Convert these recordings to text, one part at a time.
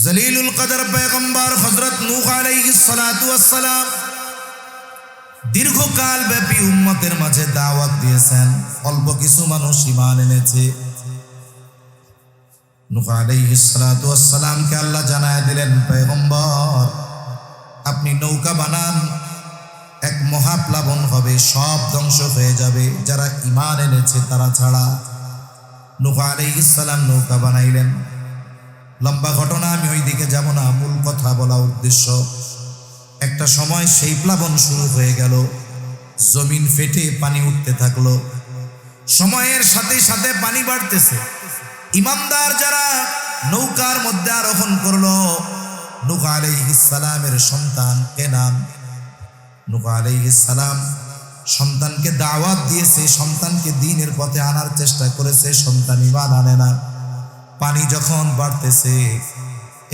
জলিলুল কদর পয়গম্বর হযরত নূহ আলাইহিস সালাতু ওয়াস সালাম দীর্ঘকাল ব্যাপী উম্মতের মাঝে দাওয়াত দিয়েছেন। অল্প কিছু মানুষ ঈমান এনেছে। নূহ আলাইহিস সালাতু ওয়াস সালামকে আল্লাহ জানায় দিলেন, পয়গম্বর আপনি নৌকা বানান, এক মহাপ্লাবন হবে, সব ধ্বংস হয়ে যাবে যারা ঈমান এনেছে তারা ছাড়া। নূহ আলাইহিস সালাম নৌকা বানাইলেন। লম্বা ঘটনা, আমি ওই দিকে যাব না। মূল কথা বলা উদ্দেশ্য, একটা সময় সেই প্লাবন শুরু হয়ে গেল, জমিন ফেটে পানি উঠতে থাকলো। সময়ের সাথে সাথে পানি বাড়তেছে। ইমানদার যারা নৌকার মধ্যে আরোহণ করলো, নূহ আলাইহিস সালামের সন্তান কেনান। নূহ আলাইহিস সালাম সন্তানকে দাওয়াত দিয়েছে, সন্তানকে দ্বীনের পথে আনার চেষ্টা করেছে, সন্তান ঈমান আনে না। পানি যখন বাড়তেছে,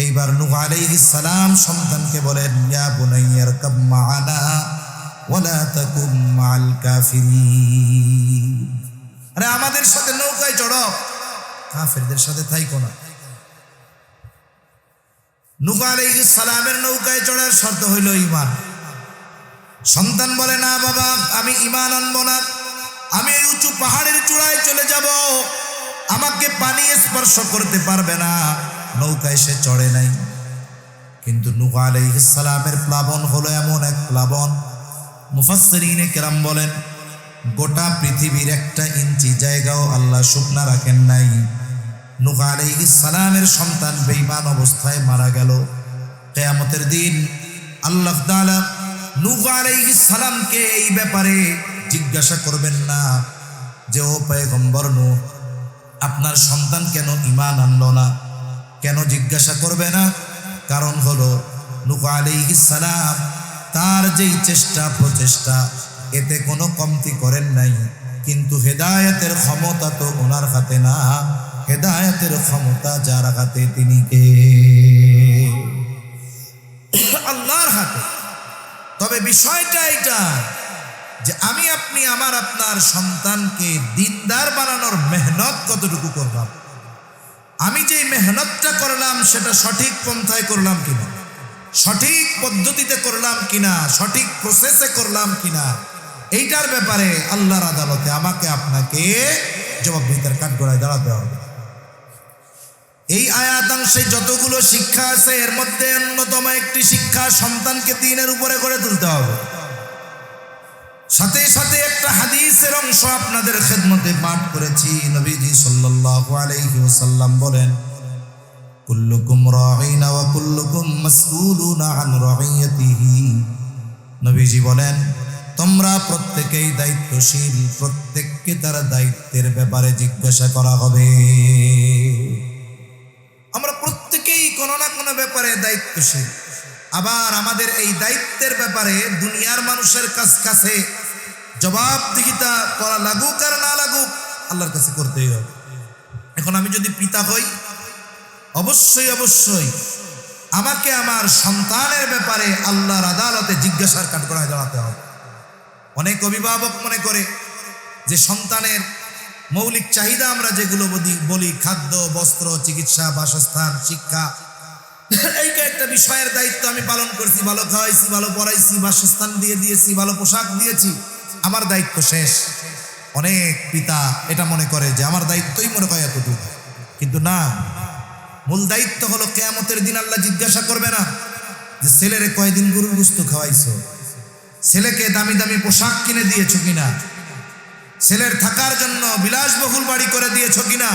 এইবার নূহ আলাইহিস সালাম সন্তানকে বলেন, ইয়া বুনাইয়া ইরকাব মা'ানা ওয়ালা তাকুম মা'আল কাফিরিন। আরে আমাদের সাথে নৌকায় চড়ো, কাফেরদের সাথে থাইকো না। নূহ আলাইহিস সালামের নৌকায় চড়ার শর্ত হইল ঈমান। সন্তান বলে, না বাবা, আমি ঈমান আনবো না, আমি এই উঁচু পাহাড়ের চূড়ায় চলে যাব, আমাকে পানি স্পর্শ করতে পারবে না। নৌকায় সে চড়ে নাই। কিন্তু নূহ আলাইহিস সালামের প্লাবন হলো এমন এক প্লাবন, মুফাসসিরিনে কেরাম বলেন গোটা পৃথিবীর 1 ইঞ্চি জায়গাও আল্লাহ শুকনা রাখেন নাই। নূহ আলাইহিস সালামের সন্তান বেঈমান অবস্থায় মারা গেল। কিয়ামতের দিন আল্লাহ তাআলা নূহ আলাইহিস সালামকে এই ব্যাপারে জিজ্ঞাসা করবেন না যে, ও পয়গম্বর নূহ, আপনার সন্তান কেন ঈমান আনলো না? কেন জিজ্ঞাসা করবে না? কারণ হলো নূহ আলাইহিস সালাম তার যেই চেষ্টা প্রচেষ্টা, এতে কোনো কমতি করেন নাই। কিন্তু হেদায়েতের ক্ষমতা তো ওনার হাতে না, হেদায়েতের ক্ষমতা যার হাতে তিনি কে? আল্লাহর হাতে। তবে বিষয়টা এটা যে আমি আপনি আমার আপনার সন্তানকে দিনদার বানানোর মেহনত কতটুকু করলাম, আমি যে মেহনতটা করলাম সেটা সঠিক পন্থায় করলাম কিনা, সঠিক পদ্ধতিতে করলাম কিনা, সঠিক প্রসেসে করলাম কিনা, এইটার ব্যাপারে আল্লাহর আদালতে আমাকে আপনাকে জবাবদিহিতার কাঠগড়ায় দাঁড়াতে হবে। এই আয়াতাংশে যতগুলো শিক্ষা আছে, এর মধ্যে অন্যতম একটি শিক্ষা, সন্তানকে দ্বীনের উপরে গড়ে তুলতে হবে। সাথে সাথে একটা হাদিসের অংশ আপনাদের খেদমতে পাঠ করেছি। নবীজি সাল্লাল্লাহু আলাইহি ওয়াসাল্লাম বলেন, কুল্লুকুম রাঈনা ওয়া কুল্লুকুম মাসউলুনা আন রাঈয়াতিহি। নবীজি বলেন, তোমরা প্রত্যেকেই দায়িত্বশীল, প্রত্যেককে তার দায়িত্বের ব্যাপারে জিজ্ঞাসা করা হবে। আমরা প্রত্যেকেই কোনো না কোনো ব্যাপারে দায়িত্বশীল। আবার আমাদের এই দায়িত্বের ব্যাপারে দুনিয়ার মানুষের কাছে জবাবদিহিতা করা লাগুক আর না লাগুক, আল্লাহর কাছে করতেই হবে। এখন আমি যদি পিতা হই, অবশ্যই অবশ্যই আমাকে আমার সন্তানের ব্যাপারে আল্লাহর আদালতে জিজ্ঞাসার কাঠগড়ায় দাঁড়াতে হবে। অনেক অভিভাবক মনে করে যে সন্তানের মৌলিক চাহিদা আমরা যেগুলো বলি, খাদ্য, বস্ত্র, চিকিৎসা, বাসস্থান, শিক্ষা, এইটা একটা বিষয়ের দায়িত্ব আমি পালন করছি, ভালো খাওয়াইছি, ভালো পড়াইছি, বাসস্থান দিয়ে দিয়েছি, ভালো পোশাক দিয়েছি, আমার দায়িত্ব শেষ। অনেক পিতা এটা মনে করে যে আমার দায়িত্বই মনে হয় এতটুকু। কিন্তু না, মূল দায়িত্ব হলো কিয়ামতের দিন আল্লাহ জিজ্ঞাসা করবে না যে ছেলেরে কয়দিন গরুর গোশত খাওয়াইছো, ছেলেকে দামি দামি পোশাক কিনে দিয়েছো কিনা, ছেলের থাকার জন্য বিলাসবহুল বাড়ি করে দিয়েছো কিনা,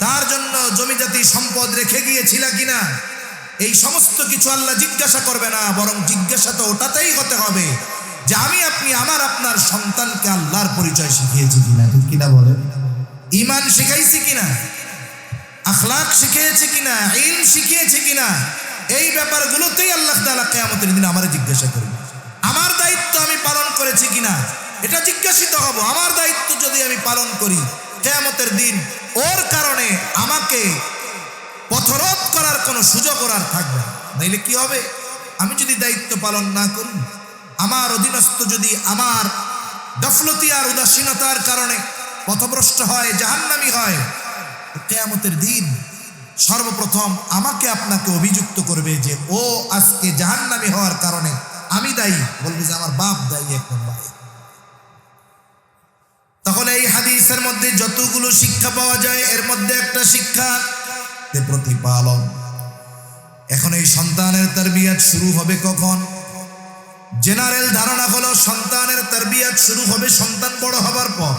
তার জন্য জমিজাতি সম্পদ রেখে গিয়েছিলা কিনা। এই সমস্ত কিছু আল্লাহ জিজ্ঞাসা করবে না, বরং জিজ্ঞাসা তো ওটাতেই হতে হবে যে আমি আপনি আমার আপনার সন্তানকে আল্লাহর পরিচয় শিখিয়েছি কিনা। ঠিক কিনা বলেন? ঈমান শিখাইছি কিনা, আখলাক শিখিয়েছি কিনা, ইলম শিখিয়েছি কিনা, এই ব্যাপারগুলোতেই আল্লাহ তাআলা কিয়ামতের দিন আমারে জিজ্ঞাসা করবে। আমার দায়িত্ব আমি পালন করেছি কিনা এটা জিজ্ঞাসিত হব। আমার দায়িত্ব যদি আমি পালন করি, কিয়ামতের দিন ওর কারণে আমাকে পথরোধ করার কোনো সুযোগ আর থাকবে না। নাইলে কি হবে? আমি যদি দায়িত্ব পালন না করি, আমার অধীনস্থ যদি আমার গাফলতি আর উদাসীনতার কারণে পথভ্রষ্ট হয়, জাহান্নামী হয়, কিয়ামতের দিন সর্বপ্রথম আমাকে আপনাকে অভিযুক্ত করবে যে ও আজকে জাহান্নামী হওয়ার কারণে আমি দায়ী, বলবে যে আমার বাপ দায়ী এক নম্বরে। তাহলে এই হাদিসের মধ্যে যতগুলো শিক্ষা পাওয়া যায় এর মধ্যে একটা শিক্ষা প্রতিপালন। এখন এই সন্তানের তারবিয়াত শুরু হবে কখন? জেনারেল ধারণা হলো সন্তানের তারবিয়াত শুরু হবে সন্তান বড় হবার পর।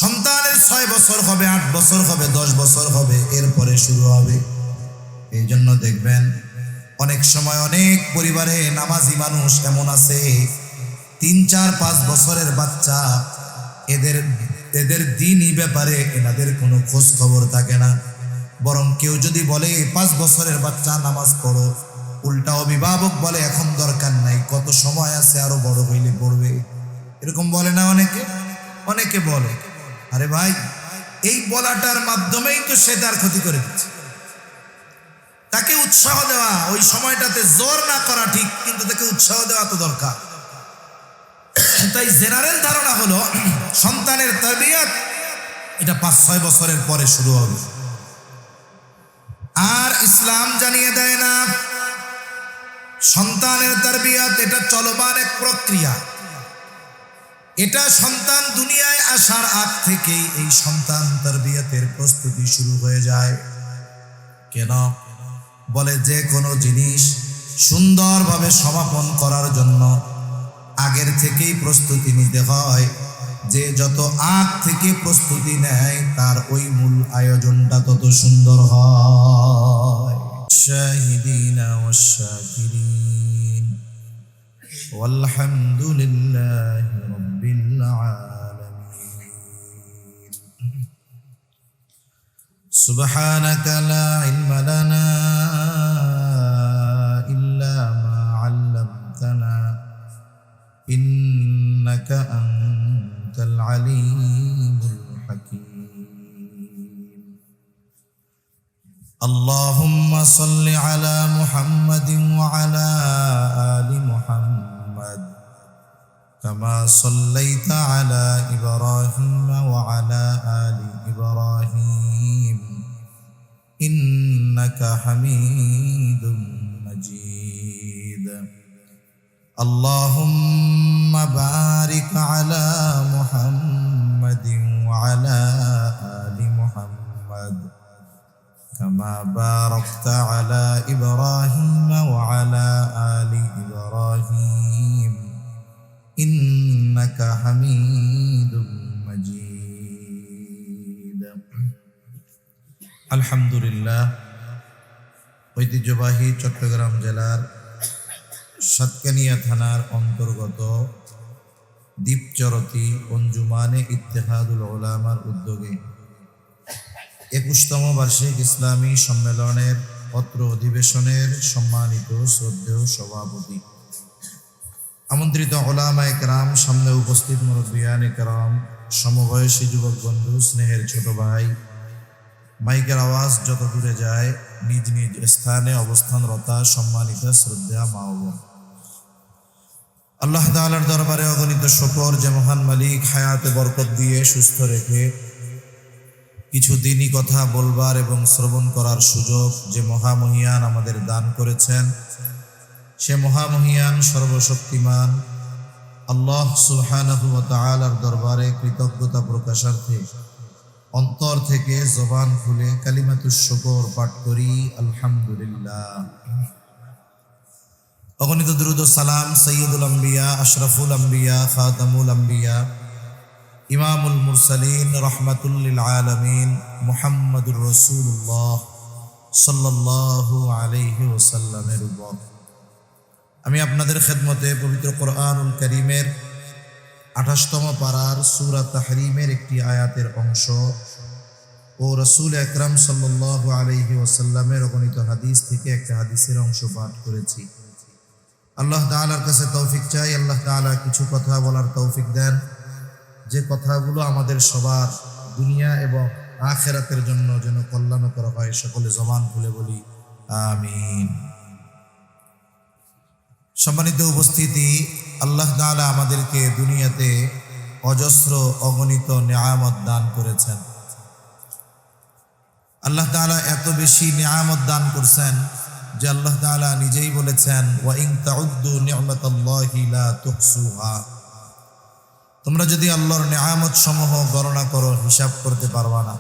সন্তানের 6 বছর হবে, 8 বছর হবে, 10 বছর হবে, এরপরে শুরু হবে। এই জন্য দেখবেন অনেক সময় অনেক পরিবারে নামাজি মানুষ এমন আছে 3, 4, 5 বছরের বাচ্চা, এদের দ্বীনি ব্যাপারে এনাদের কোনো খোঁজ খবর থাকে না। বরং কেউ যদি বলে 5 বছরের বাচ্চা নামাজ পড়ো, উল্টা অভিভাবক বলে এখন দরকার নাই, কত সময় আছে, আরো বড় হইলে পড়বে। এরকম বলে না অনেকে বলে। আরে ভাই, এই বলাটার মাধ্যমেই তো সে তার ক্ষতি করে দিচ্ছে। তাকে উৎসাহ দেওয়া, ওই সময়টাতে জোর না করা ঠিক, কিন্তু তাকে উৎসাহ দেওয়া তো দরকার। তাই জেনারেল ধারণা হলো সন্তানের তারবিয়াত এটা 5-6 বছরের পরে শুরু হবে। আর ইসলাম জানিয়ে দেয় না, সন্তানের তারবিয়াত এটা চলমান এক প্রক্রিয়া। এটা সন্তান দুনিয়ায় আসার আগ থেকেই এই সন্তান তারবিয়াতের প্রস্তুতি শুরু হয়ে যায়। কেন? বলে যে কোনো জিনিস সুন্দরভাবে সমাপন করার জন্য আগের থেকেই প্রস্তুতি নিতে হয়। যে যত আগ থেকে প্রস্তুতি নেয় তার ওই মূল আয়োজনটা তত সুন্দর হয়। শাহিদিনা ওয়াশ শাকিরিন والحمد لله رب العالمين سبحانك لا علم لنا إلا ما علمتنا إنك أنت العليم الحكيم اللهم صل على محمد وعلى آل محمد كما صليت على إبراهيم وعلى آل إبراهيم إنك حميد مجيد اللهم بارك على محمد وعلى آل محمد كما باركت على إبراهيم وعلى آل إبراهيم إنك حميد مجيد الحمد لله ঐতিহ্যবাহী চট্টগ্রাম জেলার সাতকানিয়া থানার অন্তর্গত দ্বীপচরতি অঞ্জুমানে ইত্তেহাদুল উলামার উদ্যোগে 21তম বার্ষিক ইসলামী সম্মেলনের পত্র অধিবেশনের সম্মানিত শ্রদ্ধেয় সভাপতি, আমন্ত্রিত উলামায়ে কেরাম, সামনে উপস্থিত মুরব্বিয়ানে কেরাম, সমবয়সী যুবক বন্ধু, স্নেহের ছোট ভাই, মাইকের আওয়াজ যত দূরে যায় নিজ নিজ স্থানে অবস্থানরতা সম্মানিত শ্রদ্ধা মা ও বোন, আল্লাহ তাআলার দরবারে অগণিত শুকর যে মহান মালিক হায়াতে বরকত দিয়ে সুস্থ রেখে কিছু দিনই কথা বলবার এবং শ্রবণ করার সুযোগ যে মহামহিয়ান আমাদের দান করেছেন, সে মহামহিয়ান সর্বশক্তিমান আল্লাহ সুবহানাহু ওয়া তাআলার দরবারে কৃতজ্ঞতা প্রকাশার্থে অন্তর থেকে জবান খুলে কালিমাতুশ শুকর পাঠ করি আলহামদুলিল্লাহ। অগণিত দুরূদ ও সালাম সাইয়্যিদুল আম্বিয়া, আশরাফুল আম্বিয়া, খাতামুল আম্বিয়া, ইমামুল মুরসালিন, রাহমাতুল লিল আলামিন মুহাম্মাদুর রাসূলুল্লাহ সাল্লাল্লাহু আলাইহি ওয়াসাল্লামের উপর। আমি আপনাদের খেদমতে পবিত্র কোরআনুল কারীমের 28তম পারার সূরা তাহরিমের একটি আয়াতের অংশ ও রাসূল আকরাম সাল্লাল্লাহু আলাইহি ওয়াসাল্লামের অগণিত হাদিস থেকে একটা হাদিসের অংশ পাঠ করেছি। আল্লাহ তাআলার কাছে তৌফিক চাই, আল্লাহ তাআলা কিছু কথা বলার তৌফিক দেন, যে কথাগুলো আমাদের সবার দুনিয়া এবং আখিরাতের জন্য যেন কল্যাণকর হয়। সকলে জবান খুলে বলি আমিন। সম্মানিত উপস্থিতি, আল্লাহ তাআলা আমাদেরকে দুনিয়াতে অজস্র অগণিত নিয়ামত দান করেছেন। আল্লাহ তাআলা এত বেশি নিয়ামত দান করছেন যে আল্লাহ তাআলা নিজেই বলেছেন, ওয়া ইন তাউদ্দু নি'মাতাল্লাহি লা তুহসুহা। তোমরা যদি আল্লাহর নিয়ামত সমূহ গণনা করো, হিসাব করতে পারবা না।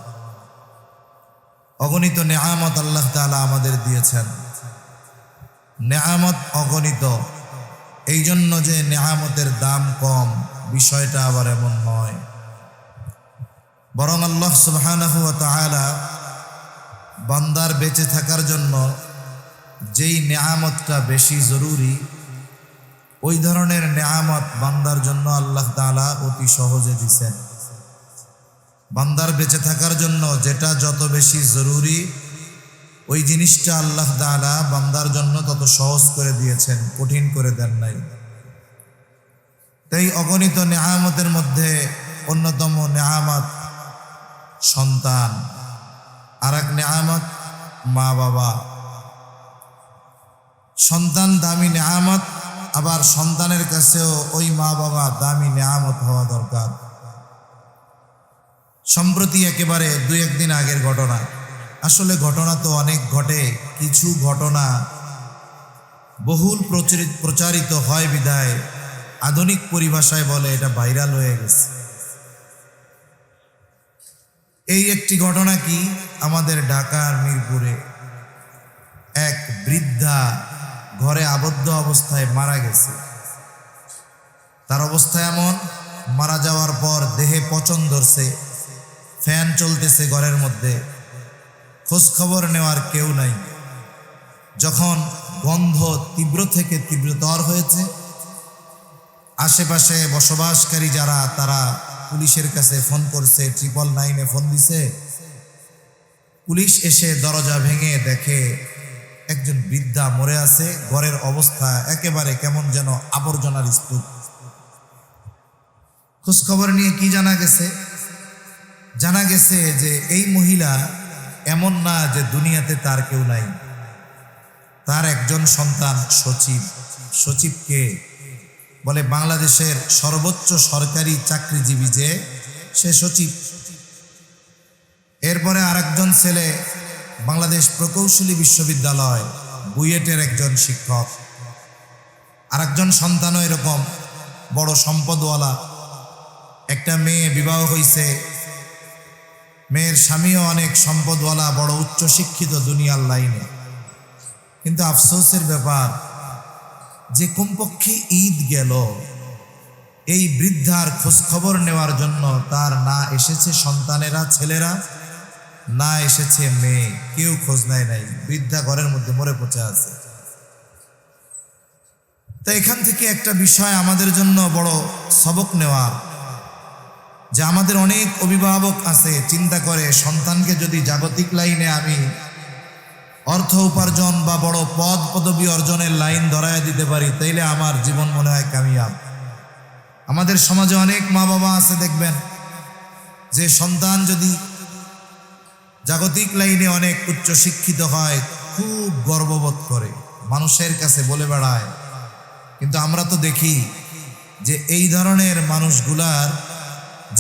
অগণিত নিয়ামত আল্লাহ তাআলা আমাদের দিয়েছেন, নিয়ামত অগণিত। এই জন্য যে নিয়ামতের দাম কম, বিষয়টা আবার এমন নয়, বরং আল্লাহ সুবহানাহু ওয়া তাআলা বান্দার বেঁচে থাকার জন্য যেই নিয়ামতটা বেশি জরুরি, ওই ধরনের নিয়ামত বান্দার জন্য আল্লাহ তাআলা অতি সহজে দিয়েছেন। বান্দার বেঁচে থাকার জন্য যেটা যত বেশি জরুরি, ওই জিনিসটা আল্লাহ তাআলা বান্দার জন্য তত সহজ করে দিয়েছেন, কঠিন করে দেন নাই। তাই অগণিত নিয়ামতের মধ্যে অন্যতম নিয়ামত সন্তান, আর এক নিয়ামত মা বাবা। সন্তান দামি নিয়ামত, আবার সন্তানের কাছেও ওই মা বাবা দামি নিয়ামত হওয়া দরকার। সম্প্রতি একেবারে 2-1 দিন আগের ঘটনা, আসলে ঘটনা তো অনেক ঘটে, কিছু ঘটনা বহুল প্রচারিত হয় বিধায় আধুনিক পরিভাষায় বলে এটা ভাইরাল হয়ে গেছে। এই একটি ঘটনা কি, আমাদের ঢাকার মিরপুরে এক বৃদ্ধা ঘরে আবদ্ধ অবস্থায় মারা গেছে। তার অবস্থা এমন, মারা যাওয়ার পর দেহে পচন ধরছে, ফ্যান চলতেছে ঘরের মধ্যে, খোঁজ খবর নেওয়ার কেউ নাই। যখন গন্ধ তীব্র থেকে তীব্রতর হয়েছে, আশেপাশে বসবাসকারী যারা, তারা পুলিশের কাছে ফোন করছে, 999-এ ফোন দিছে। পুলিশ এসে দরজা ভেঙে দেখে একজন বৃদ্ধা মরে আছে, ঘরের অবস্থা একেবারে কেমন যেন আবর্জনার স্তূপ। খোঁজ খবর নিয়ে কি জানা গেছে? জানা গেছে যে এই মহিলা এমন না যে দুনিয়াতে তার কেউ নাই, তার একজন সন্তান সচিব। সচিবকে বলে বাংলাদেশের সর্বোচ্চ সরকারি চাকরিজীবী, যে সে সচিব। এরপরে আরেকজন ছেলে বাংলাদেশ প্রকৌশলী বিশ্ববিদ্যালয় বুয়েটের একজন শিক্ষক। আরেকজন সন্তানও এরকম বড় সম্পদওয়ালা। একটা মেয়ে বিবাহ হয়েছে, মেয়ের স্বামীও অনেক সম্পদওয়ালা, বড় উচ্চশিক্ষিত দুনিয়ার লাইনে। কিন্তু আফসোসের ব্যাপার যে কমপক্ষে ঈদ গেল, এই বৃদ্ধার খোঁজ খবর নেওয়ার জন্য তার না এসেছে সন্তানেরা, ছেলেরা, না এসেছে মেয়ে, কেউ খোঁজ নেয় নাই। বৃদ্ধা ঘরের মধ্যে মরে পচে আছে। তো এখান থেকে একটা বিষয় আমাদের জন্য বড় সবক নেওয়া, যে আমাদের অনেক অভিভাবক আছে চিন্তা করে, সন্তানকে যদি জাগতিক লাইনে আমি অর্থ উপার্জন বা বড় পদ পদবী অর্জনের লাইন ধরায় দিতে পারি, তাইলে আমার জীবন মনে হয় কামিয়াব। আমাদের সমাজে অনেক মা বাবা আছে দেখবেন, যে সন্তান যদি জাগতিক লাইনে অনেক উচ্চ শিক্ষিত হয়, খুব গর্ববোধ করে, মানুষের কাছে বলে বেড়ায়। কিন্তু আমরা তো দেখি যে এই ধরনের মানুষগুলার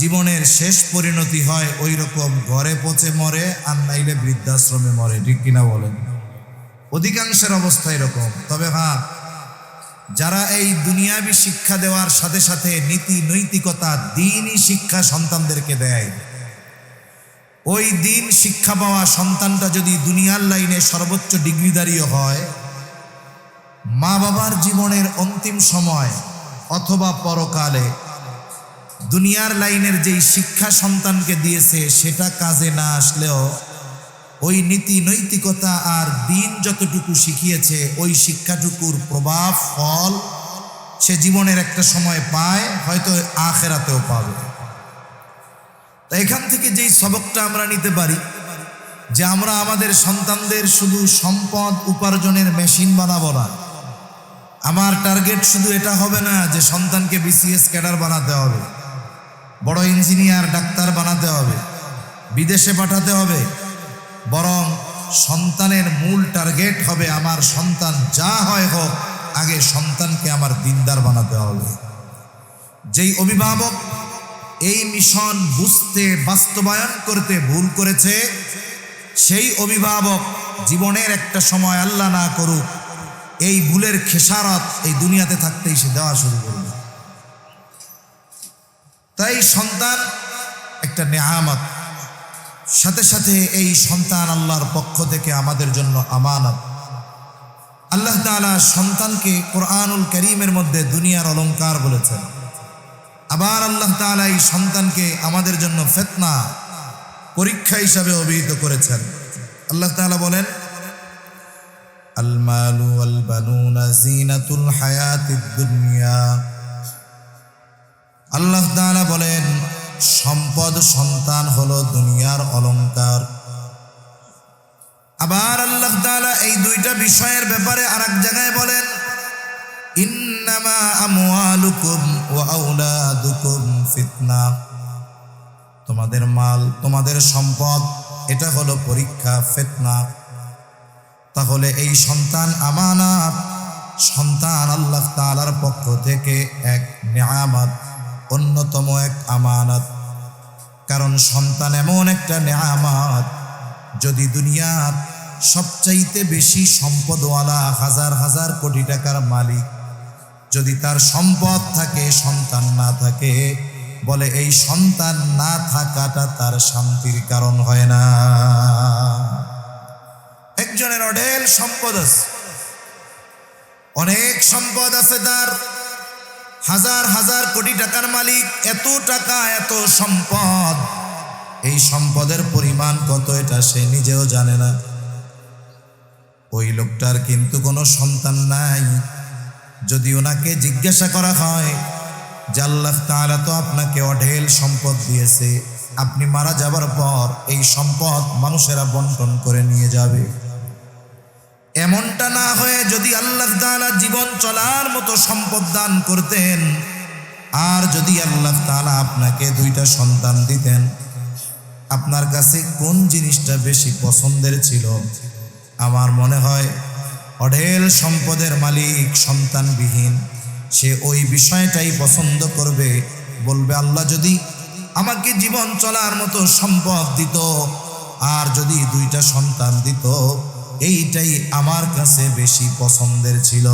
জীবনের শেষ পরিণতি হয় ওই রকম, ঘরে পচে মরে, আর নাইলে বৃদ্ধাশ্রমে মরে। ঠিক কিনা বলেন? অধিকাংশের অবস্থা এরকম। তবে হ্যাঁ, যারা এই দুনিয়াবি শিক্ষা দেওয়ার সাথে সাথে নীতি নৈতিকতা, দ্বীনি শিক্ষা সন্তানদেরকে দেয়, ওই দিন শিক্ষা পাওয়া সন্তানটা যদি দুনিয়ার লাইনে সর্বোচ্চ ডিগ্রিধারীও হয়, মা বাবার জীবনের অন্তিম সময় অথবা পরকালে দুনিয়ার লাইনের যেই শিক্ষা সন্তানকে দিয়েছে সেটা কাজে না আসলেও ওই নীতি নৈতিকতা আর দিন যতটুকু শিখিয়েছে, ওই শিক্ষাটুকুর প্রভাব ফল সে জীবনের একটা সময় পায়, হয়তো আখিরাতেও পাবে। তাই এখান থেকে যেই সবকটা আমরা নিতে পারি, যে আমরা আমাদের সন্তানদের শুধু সম্পদ উপার্জনের মেশিন বানাবো না। আমার টার্গেট শুধু এটা হবে না যে সন্তানকে বিসিএস ক্যাডার বানাতে হবে, বড় ইঞ্জিনিয়ার ডাক্তার বানাতে হবে, বিদেশে পাঠাতে হবে, বরং সন্তানের মূল টার্গেট হবে আমার সন্তান যা হয় হোক, আগে সন্তানকে আমার দিনদার বানাতে হবে। যেই অভিভাবক এই মিশন বুঝতে, বাস্তবায়ন করতে ভুল করেছে, সেই অভিভাবক জীবনের একটা সময় আল্লাহ না করুক এই ভুলের খেসারত এই দুনিয়াতে থাকতেই সে দেওয়া শুরু করবে। তাই সন্তান একটা নেয়ামত, সাথে সাথে এই সন্তান আল্লাহর পক্ষ থেকে আমাদের জন্য আমানত। আল্লাহ তাআলা সন্তানকে কোরআনুল কারীমের মধ্যে দুনিয়ার অলংকার বলেছেন। আবার আল্লাহ তাআলা এই সন্তানকে আমাদের জন্য ফিতনা, পরীক্ষা হিসাবে অভিহিত করেছেন। আল্লাহ তাআলা বলেন, আল মালু ওয়াল বানুনা জিনাতুল হায়াতিদ দুনিয়া। আল্লাহ তাআলা বলেন, সম্পদ সন্তান হলো দুনিয়ার অলংকার। আবার আল্লাহ তাআলা এই দুইটা বিষয়ের ব্যাপারে আরেক জায়গায় বলেন, ইন্নামা আমওয়ালুকুম ওয়া আওলাদুকুম ফিতনা। তোমাদের মাল, তোমাদের সম্পদ, এটা হলো পরীক্ষা, ফিতনা। তাহলে এই সন্তান আমানত, সন্তান আল্লাহ তাআলার পক্ষ থেকে এক নেয়ামত, অন্যতম এক আমানত। কারণ সন্তান এমন একটা নেয়ামত, যদি দুনিয়ার সবচাইতে বেশি সম্পদওয়ালা হাজার হাজার কোটি টাকার মালিক যদি তার সম্পদ থাকে, সন্তান না থাকে, বলে এই সন্তান না থাকাটা তার শান্তির কারণ হয় না। একজনের অঢেল সম্পদ আছে, অনেক সম্পদ আছে, তার হাজার হাজার কোটি টাকার মালিক, এত টাকা, এত সম্পদ, এই সম্পদের পরিমাণ কত এটা সে নিজেও জানে না। ওই লোকটার কিন্তু কোনো সন্তান নাই। যদি ওনাকে জিজ্ঞাসা করা হয় যে আল্লাহ তাআলা তো আপনাকে অঢেল সম্পদ দিয়েছে, আপনি মারা যাবার পর এই সম্পদ মানুষেরা বন্টন করে নিয়ে যাবে, এমনটা না হয়ে যদি আল্লাহ তাআলা জীবন চলার মতো সম্পদ দান করতেন, আর যদি আল্লাহ তাআলা আপনাকে দুইটা সন্তান দিতেন, আপনার কাছে কোন জিনিসটা বেশি পছন্দের ছিল? আমার মনে হয় অঢেল সম্পদের মালিক সন্তানবিহীন সে ওই বিষয়টাই পছন্দ করবে। বলবে, আল্লাহ যদি আমাকে জীবন চলার মতো সম্পদ দিত, আর যদি দুইটা সন্তান দিত, এইটাই আমার কাছে বেশি পছন্দের ছিল।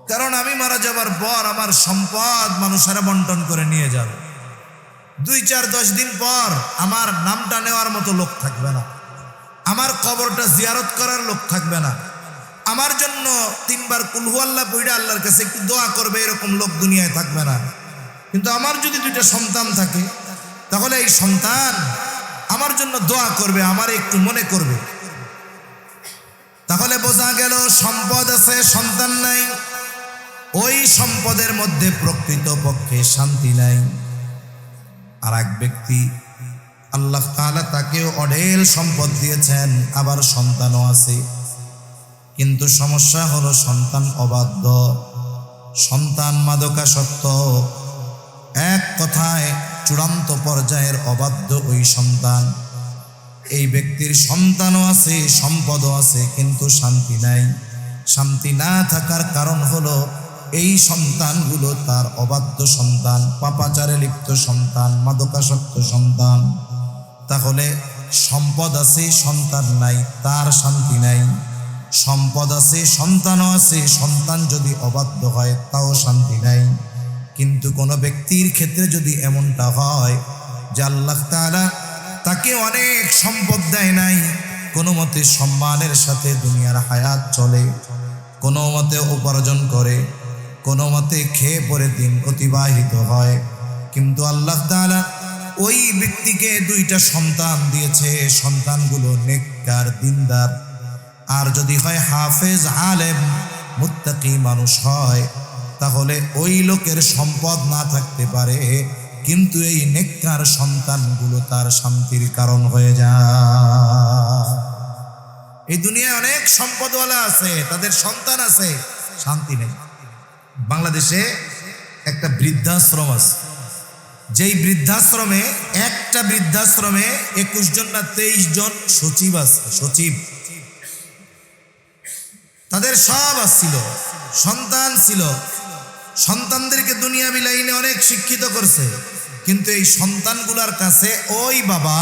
কারণ আমি মারা যাবার পর আমার সম্পদ মানুষেরা বন্টন করে নিয়ে যাবে। 2-4-10 দিন পর আমার নামটা নেওয়ার মতো লোক থাকবে না, আমার কবরটা জিয়ারত করার লোক থাকবে না, আমার জন্য 3 বার কুল হু আল্লাহ পড়ে আল্লাহর কাছে একটু দোয়া করবে এরকম লোক দুনিয়ায় থাকবে না। কিন্তু আমার যদি দুইটা সন্তান থাকে, তাহলে এই সন্তান আমার জন্য দোয়া করবে, আমার একটু মনে করবে। তাহলে বোঝা গেল সম্পদ আছে, সন্তান নাই, ওই সম্পদের মধ্যে প্রকৃতপক্ষে শান্তি নাই। আর এক ব্যক্তি আল্লাহ তাআলা তাকেও অঢেল সম্পদ দিয়েছেন, আবার সন্তানও আছে, কিন্তু সমস্যা হলো সন্তান অবাধ্য, সন্তান মাদকাসক্ত, এক কথায় চূড়ান্ত পর্যায়ের অবাধ্য ওই সন্তান। এই ব্যক্তির সন্তানও আছে, সম্পদও আছে, কিন্তু শান্তি নাই। শান্তি না থাকার কারণ হলো এই সন্তানগুলো তার অবাধ্য সন্তান, পাপাচারে লিপ্ত সন্তান, মাদকাসক্ত সন্তান। তাহলে সম্পদ আছে, সন্তান নাই, তার শান্তি নাই। সম্পদ আছে, সন্তানও আছে, সন্তান যদি অবাধ্য হয় তাও শান্তি নাই। কিন্তু কোনো ব্যক্তির ক্ষেত্রে যদি এমনটা হয় যে আল্লাহ তাআলা তাকে অনেক সম্পদ দেয় নাই, কোনো মতে সম্মানের সাথে দুনিয়ার হায়াত চলে, কোনো মতে উপার্জন করে, কোনো মতে খেয়ে পরে দিন অতিবাহিত হয়, কিন্তু আল্লাহ তাআলা ওই ব্যক্তিকে 2টা সন্তান দিয়েছে, সন্তানগুলো নেককার, দিনদার, আর যদি হয় হাফেজ, আলেম, মুত্তাকি মানুষ হয়, তাহলে ওই লোকের সম্পদ না থাকতে পারে, কিন্তু এই নেককার সন্তানগুলো তার শান্তির কারণ হয়ে যায়। এই দুনিয়ায় অনেক সম্পদওয়ালা আছে, তাদের সন্তান আছে, শান্তি নেই। বাংলাদেশে একটা বৃদ্ধাশ্রম আছে, যেই বৃদ্ধাশ্রমে, একটা বৃদ্ধাশ্রমে 21 জন না 23 জন সচিব আছে, সচিব। তাদের সব আসছিল, সন্তান ছিল, সন্তানদেরকে দুনিয়াবি লাইনে অনেক শিক্ষিত করছে, কিন্তু এই সন্তানগুলার কাছে ওই বাবা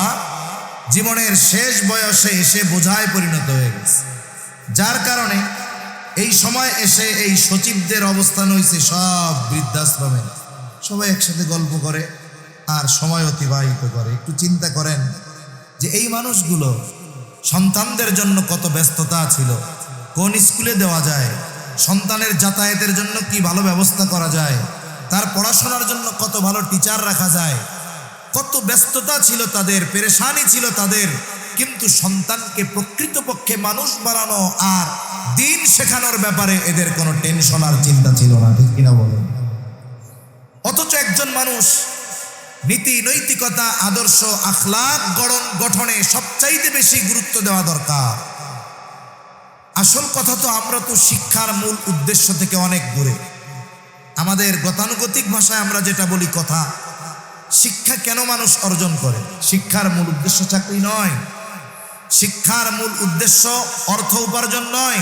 জীবনের শেষ বয়সে এসে বোঝায় পরিণত হয়ে গেছে, যার কারণে এই সময় এসে এই সচিবদের অবস্থান হয়েছে সব বৃদ্ধাশ্রমে, সবাই একসাথে গল্প করে আর সময় অতিবাহিত করে। একটু চিন্তা করেন যে এই মানুষগুলো সন্তানদের জন্য কত ব্যস্ততা ছিল, কোন স্কুলে দেওয়া যায়, সন্তানের যাতায়াতের জন্য কি ভালো ব্যবস্থা করা যায়, তার পড়াশোনার জন্য কত ভালো টিচার রাখা যায়, কত ব্যস্ততা ছিল তাদের, পেরেশানি ছিল তাদের, কিন্তু সন্তানকে প্রকৃতপক্ষে মানুষ বানানো আর দিন শেখানোর ব্যাপারে এদের কোনো টেনশন আর চিন্তা ছিল না, ঠিক কিনা বলেন? অথচ একজন মানুষ নীতি নৈতিকতা আদর্শ আখলাক গঠনে সবচাইতে বেশি গুরুত্ব দেওয়া দরকার। আসল কথা তো আমরা তো শিক্ষার মূল উদ্দেশ্য থেকে অনেক দূরে। আমাদের গতানুগতিক ভাষায় আমরা যেটা বলি কথা, শিক্ষা কেন মানুষ অর্জন করে? শিক্ষার মূল উদ্দেশ্য চাকরি নয়, শিক্ষার মূল উদ্দেশ্য অর্থ উপার্জন নয়।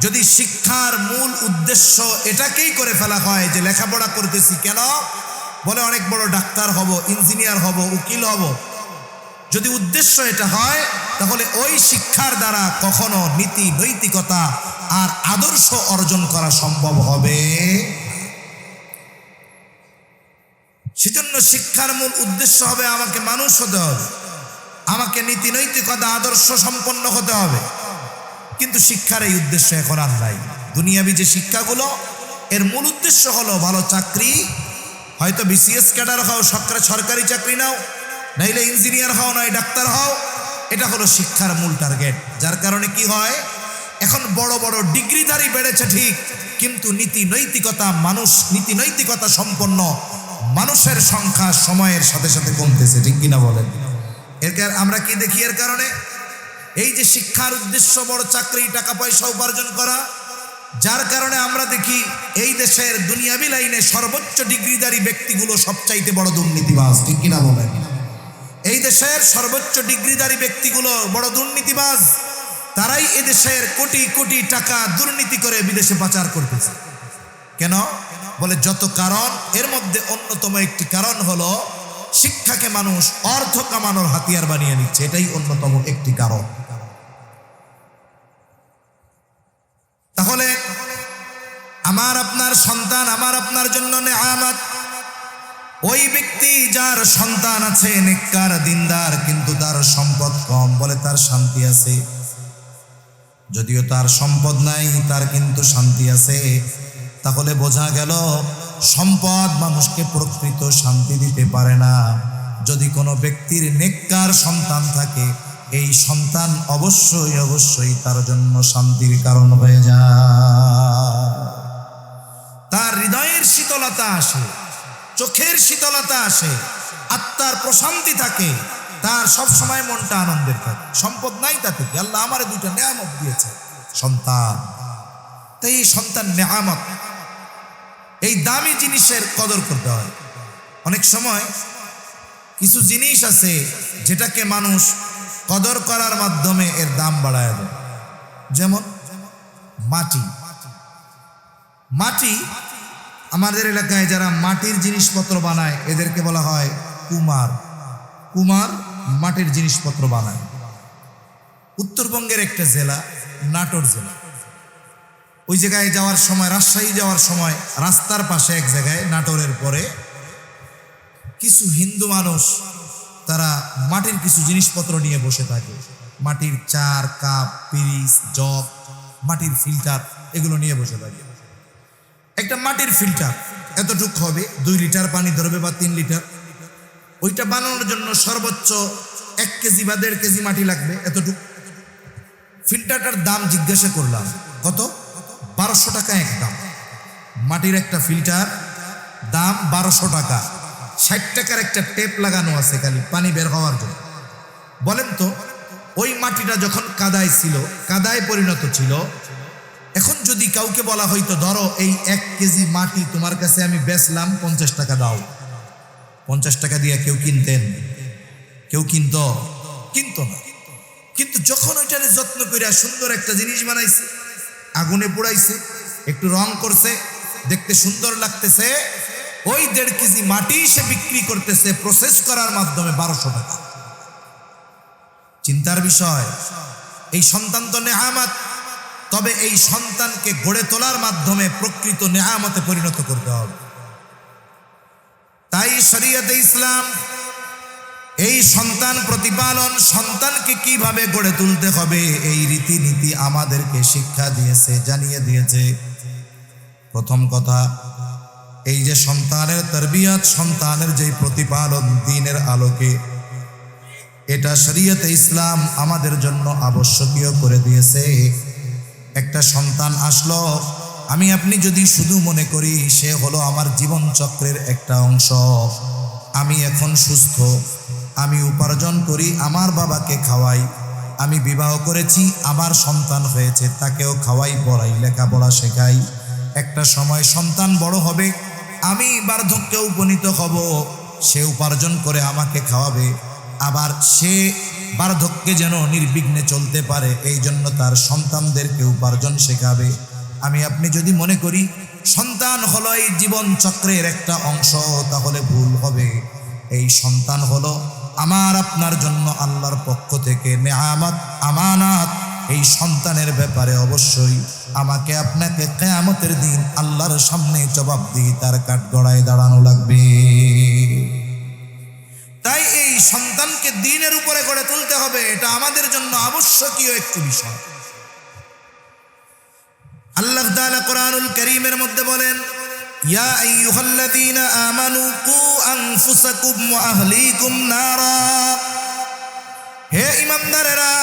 যদি শিক্ষার মূল উদ্দেশ্য এটাকেই করে ফেলা হয় যে লেখাপড়া করতেছি কেন, বলে অনেক বড় ডাক্তার হব, ইঞ্জিনিয়ার হব, উকিল হব, যদি উদ্দেশ্য এটা হয় তাহলে ওই শিক্ষার দ্বারা কখনো নীতি নৈতিকতা আর আদর্শ অর্জন করা সম্ভব হবে। সেজন্য শিক্ষার মূল উদ্দেশ্য হবে আমাকে মানুষ হতে হবে, আমাকে নীতি নৈতিকতা আদর্শ সম্পন্ন হতে হবে। কিন্তু শিক্ষার এই উদ্দেশ্য এখন আর নাই। দুনিয়াবি যে শিক্ষাগুলো, এর মূল উদ্দেশ্য হলো ভালো চাকরি, হয়তো বিসিএস ক্যাডার হও, সরকারি চাকরি নাও, নাইলে ইঞ্জিনিয়ার হও, নয় ডাক্তার হও। এটা হলো শিক্ষার মূল টার্গেট। যার কারণে কি হয়, এখন বড় বড় ডিগ্রিধারী বেড়েছে ঠিক, কিন্তু নীতি নৈতিকতা সম্পন্ন মানুষের সংখ্যা সময়ের সাথে সাথে কমতেছে, ঠিক কিনা বলেন? আমরা কি দেখি এর কারণে? এই যে শিক্ষার উদ্দেশ্য বড় চাকরি, টাকা পয়সা উপার্জন করা, যার কারণে আমরা দেখি এই দেশের দুনিয়াবি লাইনে সর্বোচ্চ ডিগ্রিধারী ব্যক্তিগুলো সবচাইতে বড় দুর্নীতিবাজ, ঠিক কিনা বলেন? এই দেশের সর্বোচ্চ ডিগ্রিধারী ব্যক্তিগুলো বড় দুর্নীতিবাজ, তারাই এদেশের কোটি কোটি টাকা দুর্নীতি করে বিদেশে পাচার করতেছে। কেন? বলে যত কারণ, এর মধ্যে অন্যতম একটি কারণ হলো শিক্ষাকে মানুষ অর্থ কামানোর হাতিয়ার বানিয়ে নিচ্ছে, এটাই অন্যতম একটি কারণ। তাহলে আমার আপনার সন্তান আমার আপনার জন্য নেয়ামত। ওই ব্যক্তি যার সন্তান আছে নেককার দিনদার, কিন্তু তার সম্পদ কম, বলে তার শান্তি আছে। যদিও তার সম্পদ নাই, তার কিন্তু শান্তি আছে। তাহলে বোঝা গেল সম্পদ মানুষকে প্রকৃত শান্তি দিতে পারে না। যদি কোনো ব্যক্তির নেককার সন্তান থাকে, এই সন্তান অবশ্যই তার জন্য শান্তির কারণ হয়ে যায়। তার হৃদয়ের শীতলতা আসে, চোখের শীতলতা আসে, আত্মার প্রশান্তি থাকে, তার সব সময় মনটা আনন্দের থাকে। সম্পদ নাই তাতে কি, আল্লাহ আমারে দুইটা নেয়ামত দিয়েছে, সন্তান। তাই এই সন্তান নেয়ামত, এই দামি জিনিসের কদর করতে হয়। অনেক সময় কিছু জিনিস আছে যেটাকে মানুষ কদর করার মাধ্যমে এর দাম বাড়ায় দেয়। যেমন মাটি। আমাদের এলাকায় যারা মাটির জিনিসপত্র বানায় এদেরকে বলা হয় কুমার। মাটির জিনিসপত্র বানায়। উত্তরবঙ্গের একটা জেলা, নাটোর জেলা, ওই জায়গায় যাওয়ার সময়, রাজশাহী যাওয়ার সময় রাস্তার পাশে এক জায়গায় নাটোরের পরে কিছু হিন্দু মানুষ তারা মাটির কিছু জিনিসপত্র নিয়ে বসে থাকে। মাটির চার, কাপ, পিরিচ, জগ, মাটির ফিল্টার, এগুলো নিয়ে বসে থাকে। একটা মাটির ফিল্টার এতটুক হবে, 2 লিটার পানি ধরবে বা 3 লিটার। ওইটা বানানোর জন্য সর্বোচ্চ 1 কেজি বা 1.5 কেজি মাটি লাগবে, এতটুক। ফিল্টারটার দাম জিজ্ঞাসা করলাম, কত? 1200 টাকা একদম। মাটির একটা ফিল্টার দাম 1200 টাকা। 60 টাকার একটা টেপ লাগানো আছে খালি পানি বের হওয়ার জন্য। বলেন তো, ওই মাটিটা যখন কাদায় পরিণত ছিল, এখন যদি কাউকে বলা হইতো ধরো এই 1 কেজি মাটি তোমার কাছে আমি বেচলাম, 50 টাকা দাও, 50 টাকা দিয়ে কেউ কিনতেন? কেউ কিনতো না। কিন্তু যখন ওইটারে যত্ন করে সুন্দর একটা জিনিস বানাইছে, আগুনে পোড়াইছে, একটু রং করছে, দেখতে সুন্দর লাগতেছে, ওই 1.5 কেজি মাটি সে বিক্রি করতেছে প্রসেস করার মাধ্যমে 1200 টাকা। চিন্তার বিষয়। এই সন্তান তো নেয়ামত, তবে এই সন্তানকে গড়ে তোলার মাধ্যমে প্রকৃত নেয়ামতে পরিণত করতে হবে। তাই শরীয়তে ইসলাম এই সন্তান প্রতিপালন, সন্তানকে কিভাবে গড়ে তুলতে হবে এই রীতিনীতি আমাদেরকে শিক্ষা দিয়েছে, জানিয়ে দিয়েছে। প্রথম কথা, এই যে সন্তানের তারবিয়াত, সন্তানের যে প্রতিপালন দ্বীনের আলোকে, এটা শরীয়তে ইসলাম আমাদের জন্য আবশ্যকীয় করে দিয়েছে। একটা সন্তান আসলো, আমি আপনি যদি শুধু মনে করি সে হলো আমার জীবন চক্রের একটা অংশ, আমি এখন সুস্থ, আমি উপার্জন করি, আমার বাবাকে খাওয়াই, আমি বিবাহ করেছি, আমার সন্তান হয়েছে, তাকেও খাওয়াই, পড়াই, লেখাপড়া শেখাই, একটা সময় সন্তান বড় হবে, আমি বার্ধক্যে উপনীত হব, সে উপার্জন করে আমাকে খাওয়াবে, আবার সে বার্ধক্যে যেন নির্বিঘ্নে চলতে পারে এই জন্য তার সন্তানদেরকে উপার্জন শেখাবে। আমি আপনি যদি মনে করি সন্তান হলো এই জীবন চক্রের একটা অংশ, তাহলে ভুল হবে। এই সন্তান হলো আমার আপনার জন্য আল্লাহর পক্ষ থেকে নেয়ামত, আমানাত। এই সন্তানের ব্যাপারে অবশ্যই আমাকে আপনাকে কিয়ামতের দিন আল্লাহর সামনে জবাবদিহিতার কাঠগড়ায় দাঁড়ানো লাগবে। তাই এই সন্তানকে দ্বীনের উপরে গড়ে তুলতে হবে, এটা আমাদের জন্য আবশ্যকীয় একটি বিষয়। আল্লাহ তাআলা কোরআনুল কারীমের মধ্যে বলেন, ইয়া আইয়ুহাল্লাযীনা আমানু কু আনফুসাকুম ওয়া আহলিকুম নারা। হে ঈমানদারেরা,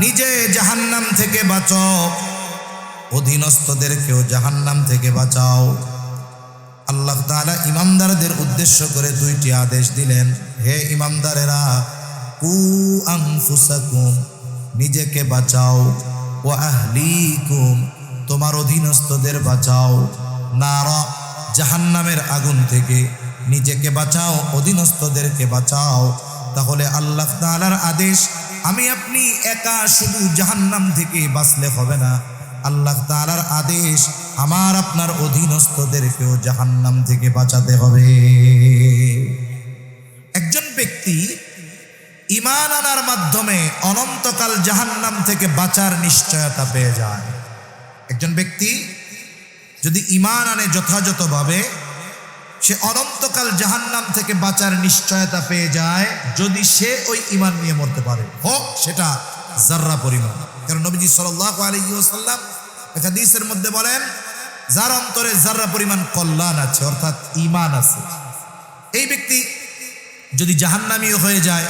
নিজে জাহান্নাম থেকে বাঁচো, অধীনস্থদেরকেও জাহান্নাম থেকে বাঁচাও। আল্লাহ তাআলা ঈমানদারদের উদ্দেশ্য করে দুইটি আদেশ দিলেন। হে ঈমানদারেরা, কু আনফুসাকুম, নিজেকে বাঁচাও, ওয়া আহলিকুম, তোমার অধীনস্থদের বাঁচাও, নারা, জাহান্নামের আগুন থেকে নিজেকে বাঁচাও, অধীনস্থদেরকে বাঁচাও। তাহলে আল্লাহ তাআলার আদেশ, আমি আপনি একা শুধু জাহান্নাম থেকে বাঁচলে হবে না, আল্লাহ তাআলার আদেশ আমার আপনার অধীনস্থদেরকেও জাহান্নাম থেকে বাঁচাতে হবে। একজন ব্যক্তি ঈমান আনার মাধ্যমে অনন্তকাল জাহান্নাম থেকে বাঁচার নিশ্চয়তা পেয়ে যায়। একজন ব্যক্তি যদি ঈমান আনে যথাযথভাবে, সে অনন্তকাল জাহান্নাম থেকে বাঁচার নিশ্চয়তা পেয়ে যায়, যদি সে ওই ঈমান নিয়ে মরতে পারে, হোক সেটা যাররা পরিমাণ। কারণ নবীজি সাল্লাল্লাহু আলাইহি ওয়াসাল্লাম এক হাদিসের মধ্যে বলেন, যার অন্তরে যাররা পরিমাণ কল্যাণ আছে, অর্থাৎ ঈমান আছে, এই ব্যক্তি যদি জাহান্নামীও হয়ে যায়,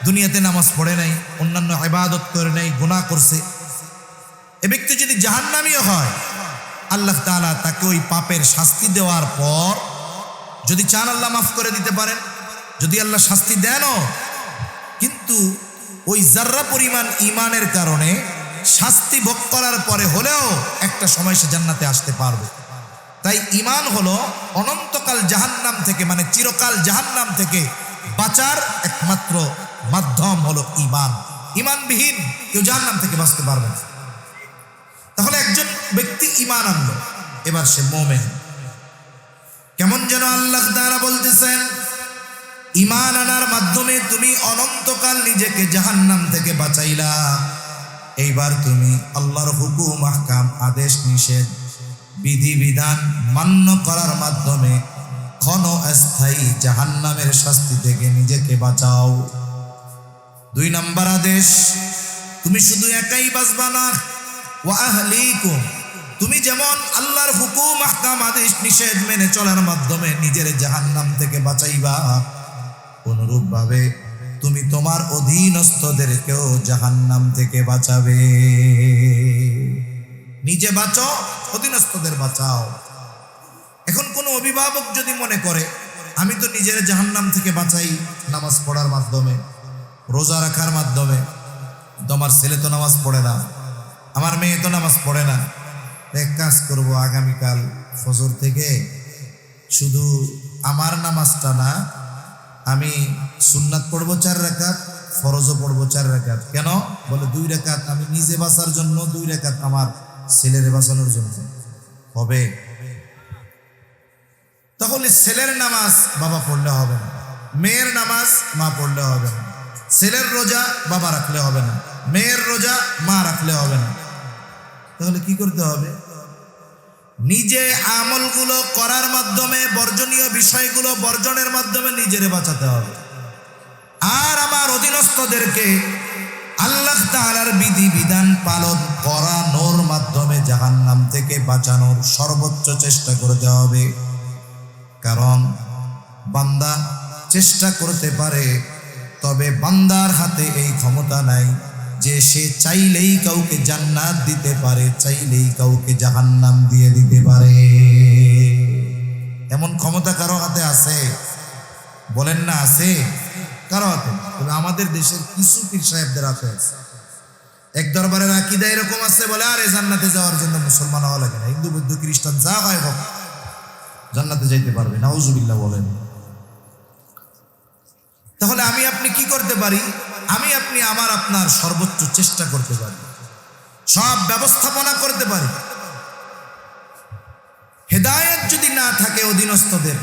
দুনিয়াতে নামাজ পড়ে নাই, অন্যান্য ইবাদত করে নাই, গুনাহ করছে, এ ব্যক্তি যদি জাহান্নামীও হয়, আল্লাহ তাআলা তাকে ওই পাপের শাস্তি দেওয়ার পর যদি চান আল্লাহ মাফ করে দিতে পারেন, যদি আল্লাহ শাস্তি দেনও, কিন্তু ওই যাররা পরিমাণ ঈমানের কারণে শাস্তি ভোগ করার পরে হলেও একটা সময় সে জান্নাতে আসতে পারবে। তাই ঈমান হলো অনন্তকাল জাহান্নাম থেকে, মানে চিরকাল জাহান্নাম থেকে বাঁচার একমাত্র মাধ্যম হলো ঈমান। ঈমানবিহীন কেউ জাহান্নাম থেকে বাঁচতে পারবে না। তাহলে একজন ব্যক্তি ঈমান আনলো, এবার সে মুমিন। কেমন যেন আল্লাহ তাআলা বলতেছেন, ঈমান আনার মাধ্যমে তুমি অনন্তকাল নিজেকে জাহান্নাম থেকে বাঁচাইলা, এইবার তুমি আল্লাহর হুকুম, আহকাম, আদেশ নিষেধ, বিধিবিধান মান্য করার মাধ্যমে ক্ষণস্থায়ী জাহান্নামের শাস্তি থেকে নিজেকে বাঁচাও। 2 নম্বর আদেশ, তুমি শুধু একাই বাঁচবা না, ওয়া আহলিকুম, তুমি যেমন আল্লাহর হুকুম, আহকাম, আদেশ নিষেধ মেনে চলার মাধ্যমে নিজের জাহান্নাম থেকে বাঁচাইবা, অনুরূপভাবে তুমি তোমার অধীনস্থদেরকেও জাহান্নাম থেকে বাঁচাবে। নিজে বাঁচো, অধীনস্থদের বাঁচাও। এখন কোনো অভিভাবক যদি মনে করে আমি তো নিজের জাহান্নাম থেকে বাঁচাই নামাজ পড়ার মাধ্যমে, রোজা রাখার মাধ্যমে, তোমার ছেলে তো নামাজ পড়ে না, আমার মেয়ে তো নামাজ পড়ে না, এক কাজ করবো, আগামীকাল ফজর থেকে শুধু আমার নামাজটা না, আমি সুন্নাত পড়বো 4 রাকাত, ফরজও পড়বো 4 রাকাত। কেন? বলে 2 রাকাত আমি নিজে বাঁচার জন্য, 2 রাকাত আমার ছেলের বাঁচানোর জন্য হবে। তাহলে ছেলের নামাজ বাবা পড়লে হবে না, মেয়ের নামাজ মা পড়লে হবে না, ছেলের রোজা বাবা রাখলে হবে না, মেয়ের রোজা মা রাখলে হবে না। তাহলে কি করতে হবে? নিজে আমলগুলো করার মাধ্যমে, বর্জনীয় বিষয়গুলো বর্জনের মাধ্যমে নিজেরে বাঁচাতে হবে। আর আমার অধীনস্থদেরকে আল্লাহ তাআলার বিধি বিধান পালন করানোর মাধ্যমে জাহান্নাম থেকে বাঁচানোর সর্বোচ্চ চেষ্টা করতে হবে। কারণ বান্দা চেষ্টা করতে পারে, তবে বান্দার হাতে এই ক্ষমতা নাই যে সে চাইলেই কাউকে জান্নাত দিতে পারে, চাইলেই কাউকে জাহান্নাম দিয়ে দিতে পারে। এমন ক্ষমতা কারো হাতে আছে? বলেন না আছে? কারো হাতে? তবে আমাদের দেশের কিছু পীর সাহেবদের হাতে আছে। এক দরবারের আকীদা এরকম আছে, বলে আরে জান্নাতে যাওয়ার জন্য মুসলমান হওয়া লাগে না, হিন্দু বৌদ্ধ খ্রিস্টান যা হয় হোক জান্নাতে যাইতে পারবে। নাউজুবিল্লাহ বলেন। তাহলে আমি আপনি কি করতে পারি? আমি আপনি আমার আপনার সর্বোচ্চ চেষ্টা করতে পারি, সব ব্যবস্থাপনা করতে পারি। হেদায়েত যদি না থাকে অধীনস্থদের,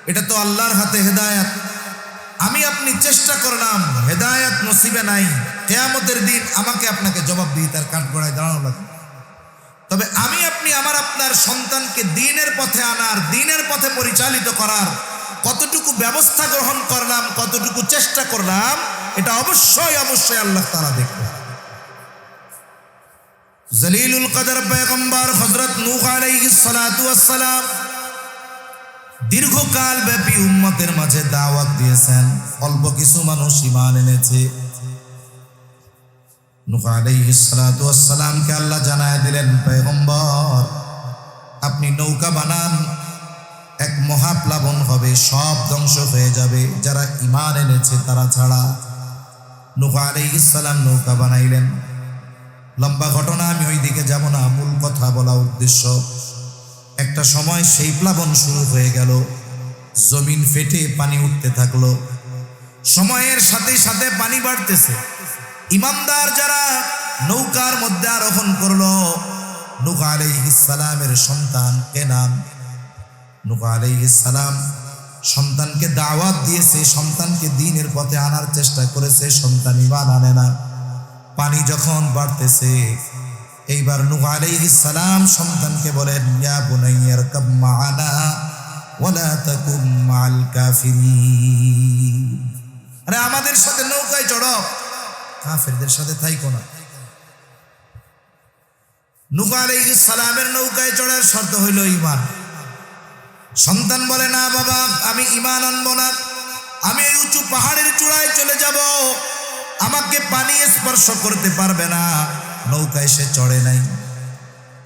এটা তো আল্লাহর হাতে হেদায়েত। আমি আপনি চেষ্টা করলাম, হেদায়েত নসিবে নাই, কিয়ামতের দিন আমাকে আপনাকে জবাবদিহিতার কাঠগড়ায় দাঁড়ানো লাগবে। তবে আমি আপনি আমার আপনার সন্তানকে দ্বীনের পথে আনার, দ্বীনের পথে পরিচালিত করার কতটুকু ব্যবস্থা গ্রহণ করলাম, কতটুকু চেষ্টা করলাম, এটা অবশ্যই অবশ্যই আল্লাহ তাআলা দেখবেন। জলিলুল কদর পয়গম্বর হযরত নূহ আলাইহিস সালাতু ওয়াস সালাম দীর্ঘকাল ব্যাপী উম্মতের মাঝে দাওয়াত দিয়েছেন। অল্প কিছু মানুষ ঈমান এনেছে। নূহ আলাইহিস সালাতু ওয়াস সালামকে আল্লাহ জানায় দিলেন, পয়গম্বর আপনি নৌকা বানান, এক মহাপ্লাবন হবে, সব ধ্বংস হয়ে যাবে যারা ঈমান এনেছে তারা ছাড়া। নূহ আলাইহিস সালাম নৌকা বানাইলেন। লম্বা ঘটনা, আমি ওই দিকে যাব না, মূল কথা বলা উদ্দেশ্য। একটা সময় সেই প্লাবন শুরু হয়ে গেল, জমিন ফেটে পানি উঠতে থাকলো। সময়ের সাথে সাথে পানি বাড়তেছে। ইমানদার যারা নৌকার মধ্যে আরোহণ করলো, নূহ আলাইহিস সালামের সন্তান কেনান। নূহ আলাইহিস সালাম সন্তানকে দাওয়াত দিয়েছে, সন্তানকে দ্বীনের পথে আনার চেষ্টা করেছে, সন্তান ঈমান আনে না। পানি যখন বাড়তেছে, এইবার নূহ আলাইহিস সালাম সন্তানকে বলেন, ইয়া বুনাইয়া ইরকাব মা'ানা ওয়ালা তাকুম মা'আল কাফিরিন। আরে আমাদের সাথে নৌকায় চড়ো, কাফেরদের সাথে থাইকো না। নূহ আলাইহিস সালামের নৌকায় চড়ার শর্ত হইল ঈমান। সন্তান বলে, না বাবা, আমি ঈমান আনবো না, আমি এই উঁচু পাহাড়ের চূড়ায় চলে যাব, আমাকে পানি স্পর্শ করতে পারবে না। নৌকায় সে চড়ে নাই।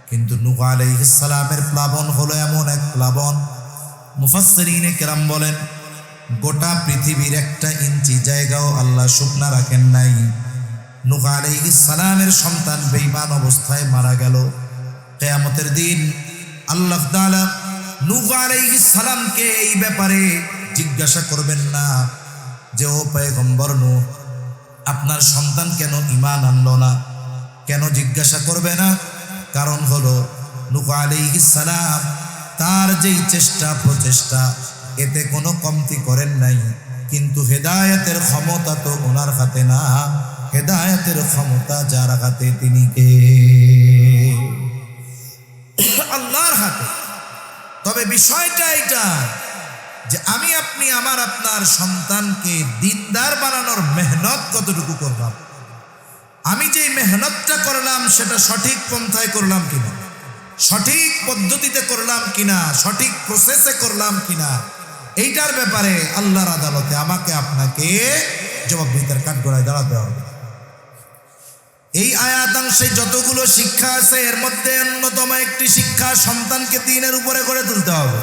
কিন্তু নূহ আলাইহিস সালামের প্লাবন হলো এমন এক প্লাবন, মুফাসসিরিনে কেরাম বলেন গোটা পৃথিবীর 1 ইঞ্চি জায়গাও আল্লাহ শুকনা রাখেন নাই। নূহ আলাইহিস সালামের সন্তান বেঈমান অবস্থায় মারা গেল। কিয়ামতের দিন আল্লাহ তাআলা নূহ আলাইহিস সালামকে এই ব্যাপারে জিজ্ঞাসা করবেন না যে, ও পয়গম্বর নূহ, আপনার সন্তান কেন ঈমান আনলো না? কেন জিজ্ঞাসা করবে না? কারণ হলো নূহ আলাইহিস সালাম তার যেই চেষ্টা প্রচেষ্টা, এতে কোনো কমতি করেন নাই। কিন্তু হেদায়েতের ক্ষমতা তো ওনার হাতে না, হেদায়েতের ক্ষমতা যার হাতে তিনি কে? আল্লাহর হাতে। তবে বিষয়টা এটা যে আমি আপনি আমার আপনার সন্তানকে দিনদার বানানোর মেহনত কতটুকু করলাম, আমি যেই মেহনতটা করলাম সেটা সঠিক পন্থায় করলাম কিনা, সঠিক পদ্ধতিতে করলাম কিনা, সঠিক প্রসেসে করলাম কিনা, এইটার ব্যাপারে আল্লাহর আদালতে আমাকে আপনাকে জবাবদিহিতার কাঠগড়ায় দাঁড়াতে হবে। এই আয়াতাংশে যতগুলো শিক্ষা আছে, এর মধ্যে অন্যতম একটি শিক্ষা, সন্তানকে দ্বীনের উপরে গড়ে তুলতে হবে।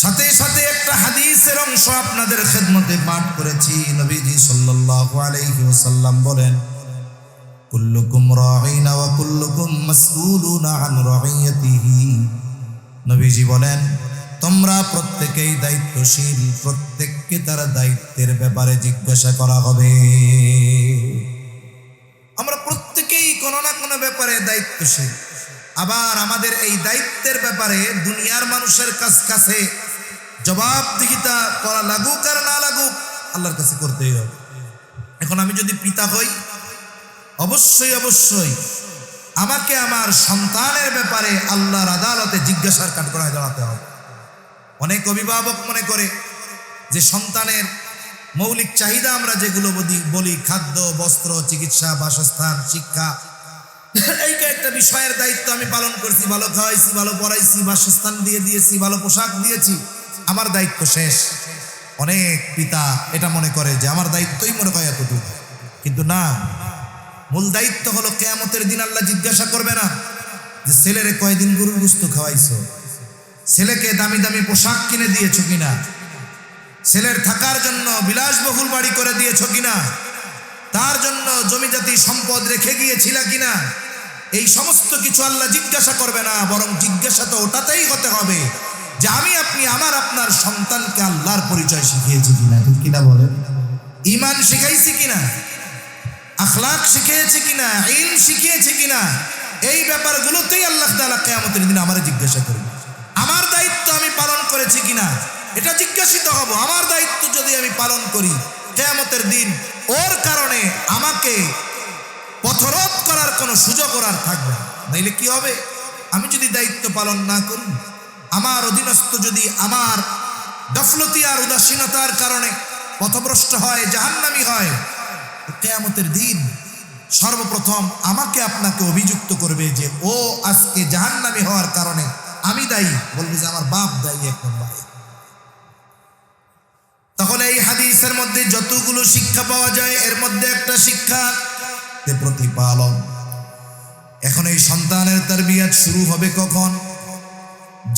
সাথে সাথে একটা হাদিসের অংশ আপনাদের খেদমতে পাঠ করেছি। নবীজি সাল্লাল্লাহু আলাইহি ওয়াসাল্লাম বলেন, কুল্লুকুম রাঈনা ওয়া কুল্লুকুম মাসউলুনা আন রাঈয়াতিহি। নবীজি বলেন, তোমরা প্রত্যেকেই দায়িত্বশীল, প্রত্যেককে তার দায়িত্বের ব্যাপারে জিজ্ঞাসা করা হবে। আমরা প্রত্যেকেই কোনো না কোনো ব্যাপারে দায়িত্বশীল। আবার আমাদের এই দায়িত্বের ব্যাপারে দুনিয়ার মানুষের কাছে জবাবদিহিতা করা লাগুক আর না লাগুক, আল্লাহর কাছে করতেই হবে। এখন আমি যদি পিতা হই, অবশ্যই অবশ্যই আমাকে আমার সন্তানের ব্যাপারে আল্লাহর আদালতে জিজ্ঞাসার কাঠগড়ায় দাঁড়াতে হবে। অনেক অভিভাবক মনে করে যে সন্তানের মৌলিক চাহিদা আমরা যেগুলো বলি, খাদ্য, বস্ত্র, চিকিৎসা, বাসস্থান, শিক্ষা, এই একটা বিষয়ের দায়িত্ব আমি পালন করছি, ভালো খাওয়াইছি, ভালো পড়াইছি, বাসস্থান দিয়ে দিয়েছি, ভালো পোশাক দিয়েছি, আমার দায়িত্ব শেষ। অনেক পিতা এটা মনে করে যে আমার দায়িত্বই মনে হয় এতটুকু, কিন্তু না, মূল দায়িত্ব হলো কিয়ামতের দিন আল্লাহ জিজ্ঞাসা করবে না যে ছেলেরে কয়দিন গরুর গোশত খাওয়াইছো, ছেলেকে দামি দামি পোশাক কিনে দিয়েছো কিনা, ছেলের থাকার জন্য বিলাসবহুল বাড়ি করে দিয়েছো কিনা, তার জন্য জমিজাতি সম্পদ রেখে গিয়েছিলা কিনা, এই সমস্ত কিছু আল্লাহ জিজ্ঞাসা করবে না। বরং জিজ্ঞাসা তো ওটাতেই হতে হবে যে আমি আপনি আমার আপনার সন্তানকে আল্লাহর পরিচয় শিখিয়েছি কিনা, ঠিক কিনা বলেন, ঈমান শিখাইছি কিনা, আখলাক শিখিয়েছি কিনা, ইলম শিখিয়েছি কিনা, এই ব্যাপারগুলোতেই আল্লাহ তাআলা কিয়ামতের দিন আমারে জিজ্ঞাসা করবে। আমার দায়িত্ব আমি পালন করেছি কিনা এটা জিজ্ঞাসিত হব। আমার দায়িত্ব যদি আমি পালন করি, কিয়ামতের দিন ওর কারণে আমাকে পথরোধ করার কোনো সুযোগ আর থাকবে না। নাইলে কি হবে, আমি যদি দায়িত্ব পালন না করি, আমার অধীনস্থ যদি আমার গাফলতি আর উদাসীনতার কারণে পথভ্রষ্ট হয়, জাহান্নামী হয়, কিয়ামতের দিন সর্বপ্রথম আমাকে আপনাকে অভিযুক্ত করবে যে ও আজকে জাহান্নামী হওয়ার কারণে আমি দায়ী, বলবে যে আমার বাপ দায়ী এক নম্বরে। তাহলে এই হাদিসের মধ্যে যতগুলো শিক্ষা পাওয়া যায়, এর মধ্যে একটা শিক্ষা প্রতিপালন। এখন এই সন্তানের তারবিয়াত শুরু হবে কখন?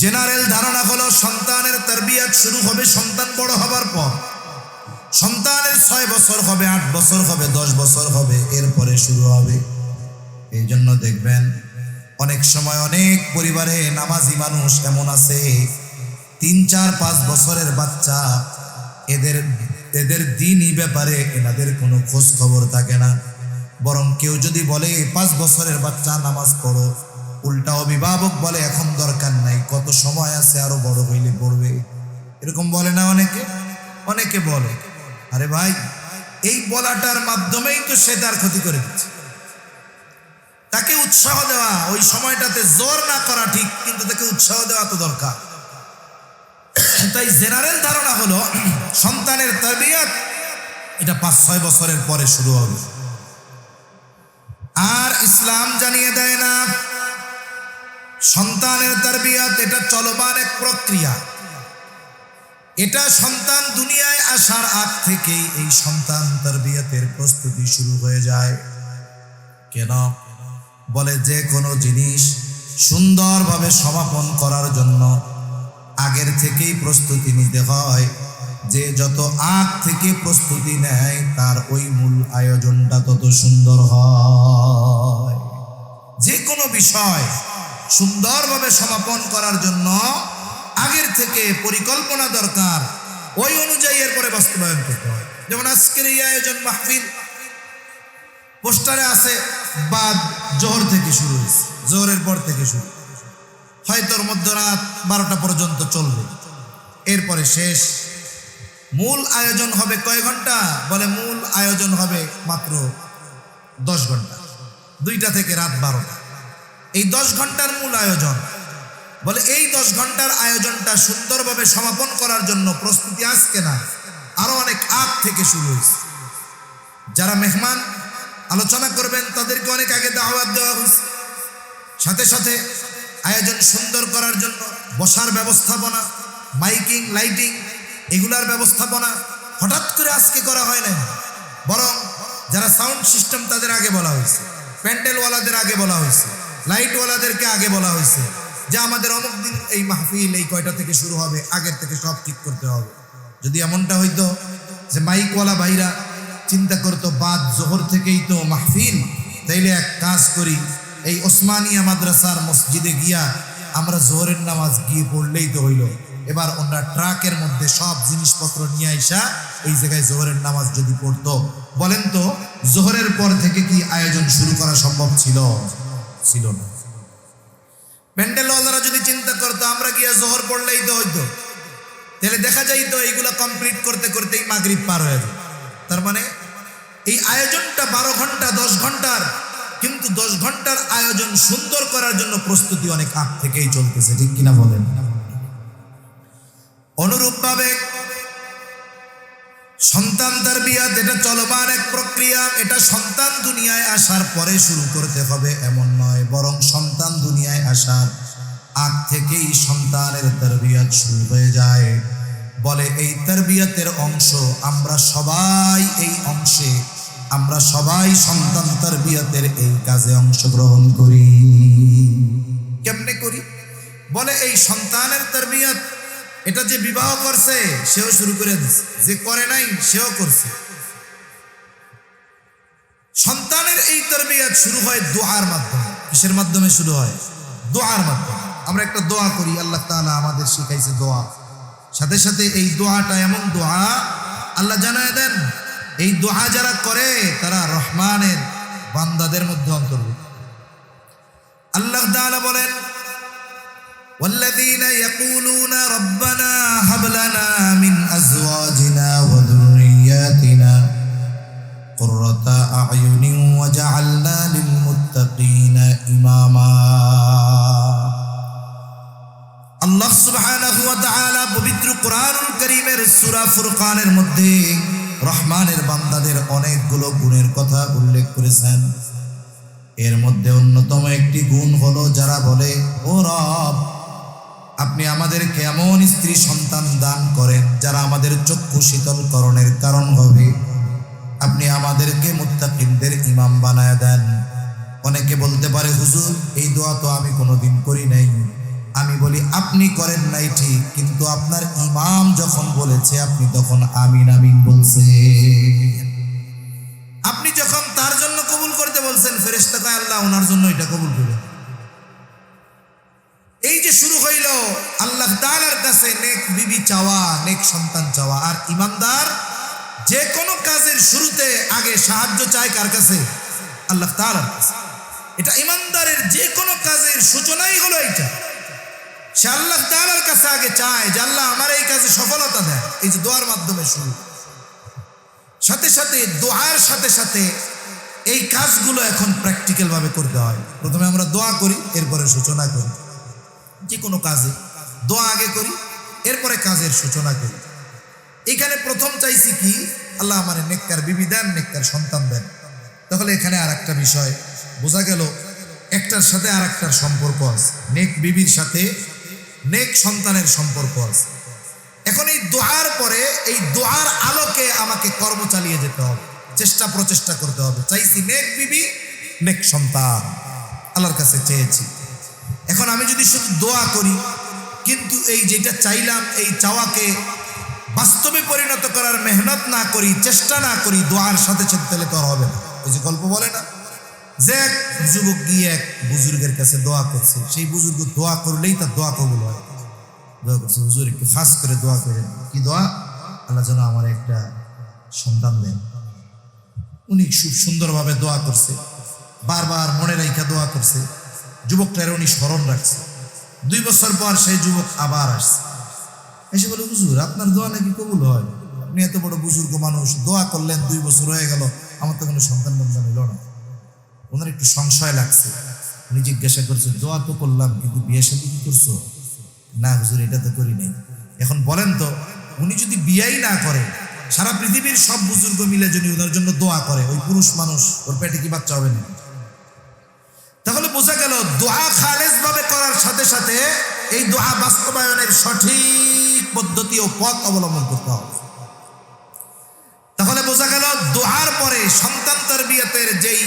জেনারেল ধারণা হলো সন্তানের তারবিয়াত শুরু হবে সন্তান বড় হবার পর। সন্তানের 6 বছর হবে, 8 বছর হবে, 10 বছর হবে, এরপরে শুরু হবে। এই জন্য দেখবেন অনেক সময় অনেক পরিবারে নামাজি মানুষ এমন আছে, 3, 4, 5 বছরের বাচ্চা, এদের দিনই ব্যাপারে এনাদের কোনো খোঁজ খবর থাকে না। বরং কেউ যদি বলে 5 বছরের বাচ্চা নামাজ পড়ো, উল্টা অভিভাবক বলে এখন দরকার নাই, কত সময় আছে, আরো বড় হইলে পড়বে। এরকম বলে না অনেকে বলে। আরে ভাই, এই বলাটার মাধ্যমেই তো সে তার ক্ষতি করে দিচ্ছে। তাকে উৎসাহ দেওয়া, ওই সময়টাতে জোর না করা ঠিক, কিন্তু তাকে উৎসাহ দেওয়া তো দরকার। তাই জেনারেল ধারণা হলো সন্তানের তারবিয়াত এটা 5-6 বছরের পরে শুরু হবে। আর ইসলাম জানিয়ে দেয় না, সন্তানের তারবিয়াত এটা চলমান এক প্রক্রিয়া। এটা সন্তান দুনিয়ায় আসার আগ থেকেই এই সন্তান তারবিয়াতের প্রস্তুতি শুরু হয়ে যায়। কেন? বলে যে কোনো জিনিস সুন্দরভাবে সমাপন করার জন্য আগের থেকেই প্রস্তুতি নিতে হয়। যে যত আগ থেকে প্রস্তুতি নেয় তার ওই মূল আয়োজনটা তত সুন্দর হয়। যে কোনো বিষয় সুন্দরভাবে সমাপন করার জন্য আগের থেকে পরিকল্পনা দরকার, ওই অনুযায়ী এরপরে বাস্তবায়ন করতে হয়। যেমন আজকের এই আয়োজন মাহফিল, পোস্টারে আছে বাদ জোহর থেকে শুরু হয়েছে, জোহরের পর থেকে শুরু, হয়তো মধ্যরাত 12টা পর্যন্ত চলবে, এরপরে শেষ। মূল আয়োজন হবে কয় ঘন্টা? বলে মূল আয়োজন হবে মাত্র 10 ঘন্টা, 2টা থেকে রাত 12টা। এই 10 ঘন্টার মূল আয়োজন। বলে এই 10 ঘন্টার আয়োজনটা সুন্দরভাবে সমাপন করার জন্য প্রস্তুতি আজকে না, আরো অনেক আগ থেকে শুরু হয়েছে। যারা মেহমান আলোচনা করবেন তাদেরকে অনেক আগে দাওয়াত দেওয়া হয়েছে। সাথে সাথে আয়োজন সুন্দর করার জন্য বসার ব্যবস্থাপনা, মাইকিং, লাইটিং, এগুলার ব্যবস্থাপনা হঠাৎ করে আজকে করা হয় না, বরং যারা সাউন্ড সিস্টেম তাদের আগে বলা হয়েছে, প্যান্ডেলওয়ালাদের আগে বলা হয়েছে, লাইটওয়ালাদেরকে আগে বলা হয়েছে যে আমাদের অমুক দিন এই মাহফিল এই কয়টা থেকে শুরু হবে, আগের থেকে সব ঠিক করতে হবে। যদি এমনটা হইতো যে মাইকওয়ালা ভাইরা চিন্তা করতো বাদ জোহর থেকেই তো মাহফিল, তাইলে এক কাজ করি, এই ওসমানিয়া মাদ্রাসার মসজিদে গিয়া আমরা জোহরের নামাজ গিয়ে পড়লেই তো হইল। এবার ওনারা ট্রাকের মধ্যে সব জিনিসপত্র নিয়ে আইসা এই জায়গায় জোহরের নামাজ যদি পড়তো, বলেন তো জোহরের পর থেকে কি আয়োজন শুরু করা সম্ভব ছিল? না। প্যান্ডেলওয়ালারা যদি চিন্তা করতো আমরা গিয়া জোহর পড়লেই তো হইতো, তাহলে দেখা যায় তো এইগুলা কমপ্লিট করতে করতেই মাগরিব পার হয়ে যায়। তার মানে এই আয়োজনটা 12 ঘন্টা 10 ঘন্টার, কিন্তু 10 ঘন্টার আয়োজন সুন্দর করার জন্য প্রস্তুতি অনেক আগ থেকেই চলতেছে, ঠিক কিনা বলেন? অনুরূপভাবে সন্তান তারবিয়াত এটা চলমান এক প্রক্রিয়া। এটা সন্তান দুনিয়ায় আসার পরে শুরু করতে হবে এমন নয়, বরং সন্তান দুনিয়ায় আসার আগ থেকেই সন্তানের তারবিয়াত শুরু হয়ে যায়। বলে এই তারবিয়াতের অংশ আমরা সবাই, এই অংশে আমরা সবাই সন্তান তারবিয়াতের এই কাজে অংশগ্রহণ করি। কেমনে করি? বলে এই সন্তানের তারবিয়াত এটা যে বিবাহ করছে সেও শুরু করে দিচ্ছে, যে করে নাই সেও করছে। সন্তানের এই তারবিয়াত শুরু হয় দোয়ার মাধ্যমে। কিসের মাধ্যমে শুরু হয়? দোয়ার মাধ্যমে। আমরা একটা দোয়া করি, আল্লাহ তাআলা আমাদের শিখাইছে দোয়া। সাথে সাথে এই দোয়াটা এমন দোয়া আল্লাহ জানায় দেন, এই দোয়া যারা করে তারা রহমানের বান্দাদের মধ্যে অন্তর্ভুক্ত। আল্লাহ তাআলা বলেন, والذين يقولون ربنا هب لنا من أزواجنا وذرياتنا قرة أعين وجعلنا للمتقين إماما। আল্লাহ সুবহানাহু ওয়া তাআলা পবিত্র কোরআনুল কারীমের সূরা ফুরকানের মধ্যে রহমানের বান্দাদের অনেকগুলো গুণের কথা উল্লেখ করেছেন। এর মধ্যে অন্যতম একটি গুণ হলো যারা বলে, ও রব আপনি আমাদেরকে এমন স্ত্রী সন্তান দান করেন যারা আমাদের চক্ষু শীতলকরণের কারণ হবে, আপনি আমাদেরকে মুত্তাকিনদের ইমাম বানায় দেন। অনেকে বলতে পারে, হুজুর এই দোয়া তো আমি কোনোদিন করি নাই। আমি বলি, আপনি করেন নাই ঠিক, কিন্তু আপনার ইমাম যখন বলেছে আপনি তখন আমিন আমিন বলছেন। আপনি যখন তার জন্য কবুল করতে বলছেন, ফেরেশতা কয় আল্লাহ ওনার জন্য এটা কবুল করবেন। এই যে শুরু হইল আল্লাহ তাআলার কাছে নেক বিবি চাওয়া, নেক সন্তান চাওয়া। আর ইমানদার যে কোনো কাজের শুরুতে আগে সাহায্য চায় কার কাছে? আল্লাহ তাআলার কাছে। এটা ইমানদারের যে কোনো কাজের সূচনাই হলো এইটা, সে আল্লাহ তাআলার কাছে আগে চায় যে আল্লাহ আমার এই কাজে সফলতা দেন। এই যে দোয়ার মাধ্যমে শুরু, সাথে সাথে দোয়ার সাথে সাথে এই কাজগুলো এখন প্র্যাকটিক্যাল ভাবে করতে হয়। প্রথমে আমরা দোয়া করি, এরপরে সূচনা করি। যে কোনো কাজে দোয়া আগে করি, এরপরে কাজের সূচনা করি। এখানে প্রথম চাইছি কি, আল্লাহ আমার নেককার বিবি দেন, নেককার সন্তান দেন। তাহলে এখানে আর একটা বিষয় বোঝা গেল, একটার সাথে আর একটার সম্পর্ক আছে। নেক বিবির সাথে নেক সন্তানের সম্পর্ক আছে। এখন এই দোয়ার পরে এই দোয়ার আলোকে আমাকে কর্ম চালিয়ে যেতে হবে, চেষ্টা প্রচেষ্টা করতে হবে। চাইছি নেক বিবি, নেক সন্তান, আল্লাহর কাছে চেয়েছি। এখন আমি যদি শুধু দোয়া করি কিন্তু এই যেটা চাইলাম এই চাওয়াকে বাস্তবে পরিণত করার মেহনত না করি, চেষ্টা না করি দোয়ার সাথে সাথে, তাহলে তো আর হবে না। ওই যে গল্প বলে না, যে এক যুবক গিয়ে এক বুজুর্গের কাছে দোয়া করছে, সেই বুজুর্গ দোয়া করলেই তার দোয়া কবুল হয়। দোয়া করছে, হুজুর একটু খাস করে দোয়া করেন। কি দোয়া? আল্লাহ যেন আমার একটা সন্তান দেন। উনি খুব সুন্দরভাবে দোয়া করছে, বারবার মনে রাখা দোয়া করছে। যুবকটার উনি স্মরণ রাখছে। 2 বছর পর সেই যুবক আবার আসছে, এসে বলে, হুজুর আপনার দোয়া নাকি কবুল হয়? আপনি এত বড় বুজুর্গ মানুষ, দোয়া করলেন 2 বছর হয়ে গেল, আমার তো কোনো সন্তান বন্ধন হইল না। ওনার একটু সংশয় লাগছে। উনি জিজ্ঞাসা করছে, দোয়া তো করলাম কিন্তু বিয়ে শাদী কি করছো? না হুজুর এটা তো করি নাই। এখন বলেন তো, উনি যদি বিয়েই না করে, সারা পৃথিবীর সব বুজুর্গ মিলে যদি ওনার জন্য দোয়া করে, ওই পুরুষ মানুষ ওর পেটে কি বাচ্চা হবে না? তাহলে বোঝা গেল দোয়া খালেস ভাবে করার সাথে সাথে এই দোয়া বাস্তবায়নের সঠিক পদ্ধতি ও পথ অবলম্বন করতে হবে। তাহলে বোঝা গেল দোয়ার পরে সন্তান তারবিয়াতের যেই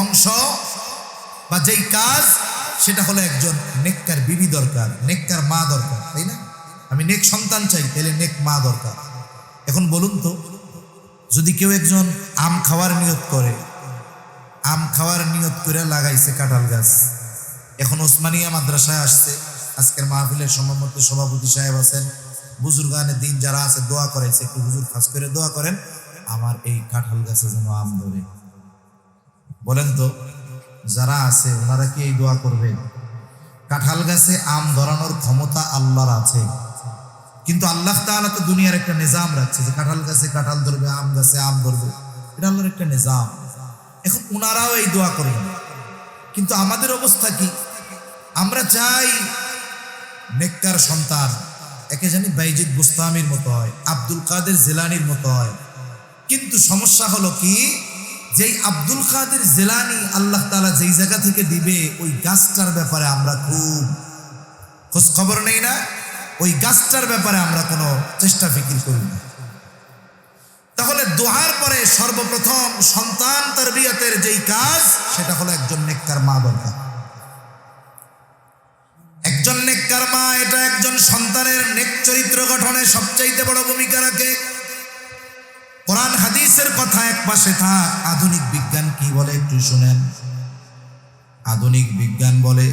অংশ বা যেই কাজ, সেটা হলো একজন নেককার বিবি দরকার, নেককার মা দরকার, তাই না? আমি নেক সন্তান চাই, তাহলে নেক মা দরকার। এখন বলুন তো, যদি কেউ একজন আম খাওয়ার নিয়ত করে, আম খাওয়ার নিয়ত করে লাগাইছে কাঁঠাল গাছ, এখন ওসমানিয়া মাদ্রাসায় আসছে, আজকের মাহফিলের সম্মানিত সভাপতি সাহেব আছেন, বুজুর্গানের দিন যারা আছে দোয়া করাইছে, একটু হুজুর খাস করে দোয়া করেন আমার এই কাঁঠাল গাছে যেন আম ধরে। বলেন তো, যারা আছে ওনারা কি এই দোয়া করবে? কাঁঠাল গাছে আম ধরানোর ক্ষমতা আল্লাহর আছে, কিন্তু আল্লাহ তাআলা তো দুনিয়ার একটা নিজাম রাখছে যে কাঁঠাল গাছে কাঁঠাল ধরবে, আম গাছে আম ধরবে, এটা আল্লাহর একটা নিজাম। এখন ওনারাও এই দোয়া করেন, কিন্তু আমাদের অবস্থা কি? আমরা চাই নেককার সন্তান একে জানি বাইজিদ বুস্তামির মতো হয়, আব্দুল কাদের জিলানির মতো হয়। কিন্তু সমস্যা হলো কি, যেই আব্দুল কাদের জিলানি আল্লাহ তাআলা যেই জায়গা থেকে দিবে ওই গাছটার ব্যাপারে আমরা খুব খোঁজ খবর নেই না, ওই গাছটার ব্যাপারে আমরা কোনো চেষ্টা ফিকির করি না। তাহলে দোয়ার পরে সর্বপ্রথম সন্তান তারবিয়াতের যেই কাজ, সেটা হলো একজন নেককার মা দরকার। একজন নেককার মা, এটা একজন সন্তানের নেক চরিত্র গঠনে সবচাইতে বড় ভূমিকা রাখে। কোরআন হাদিসের কথা এক পাশে থাক, আধুনিক বিজ্ঞান কি বলে একটু শুনেন। আধুনিক বিজ্ঞান বলে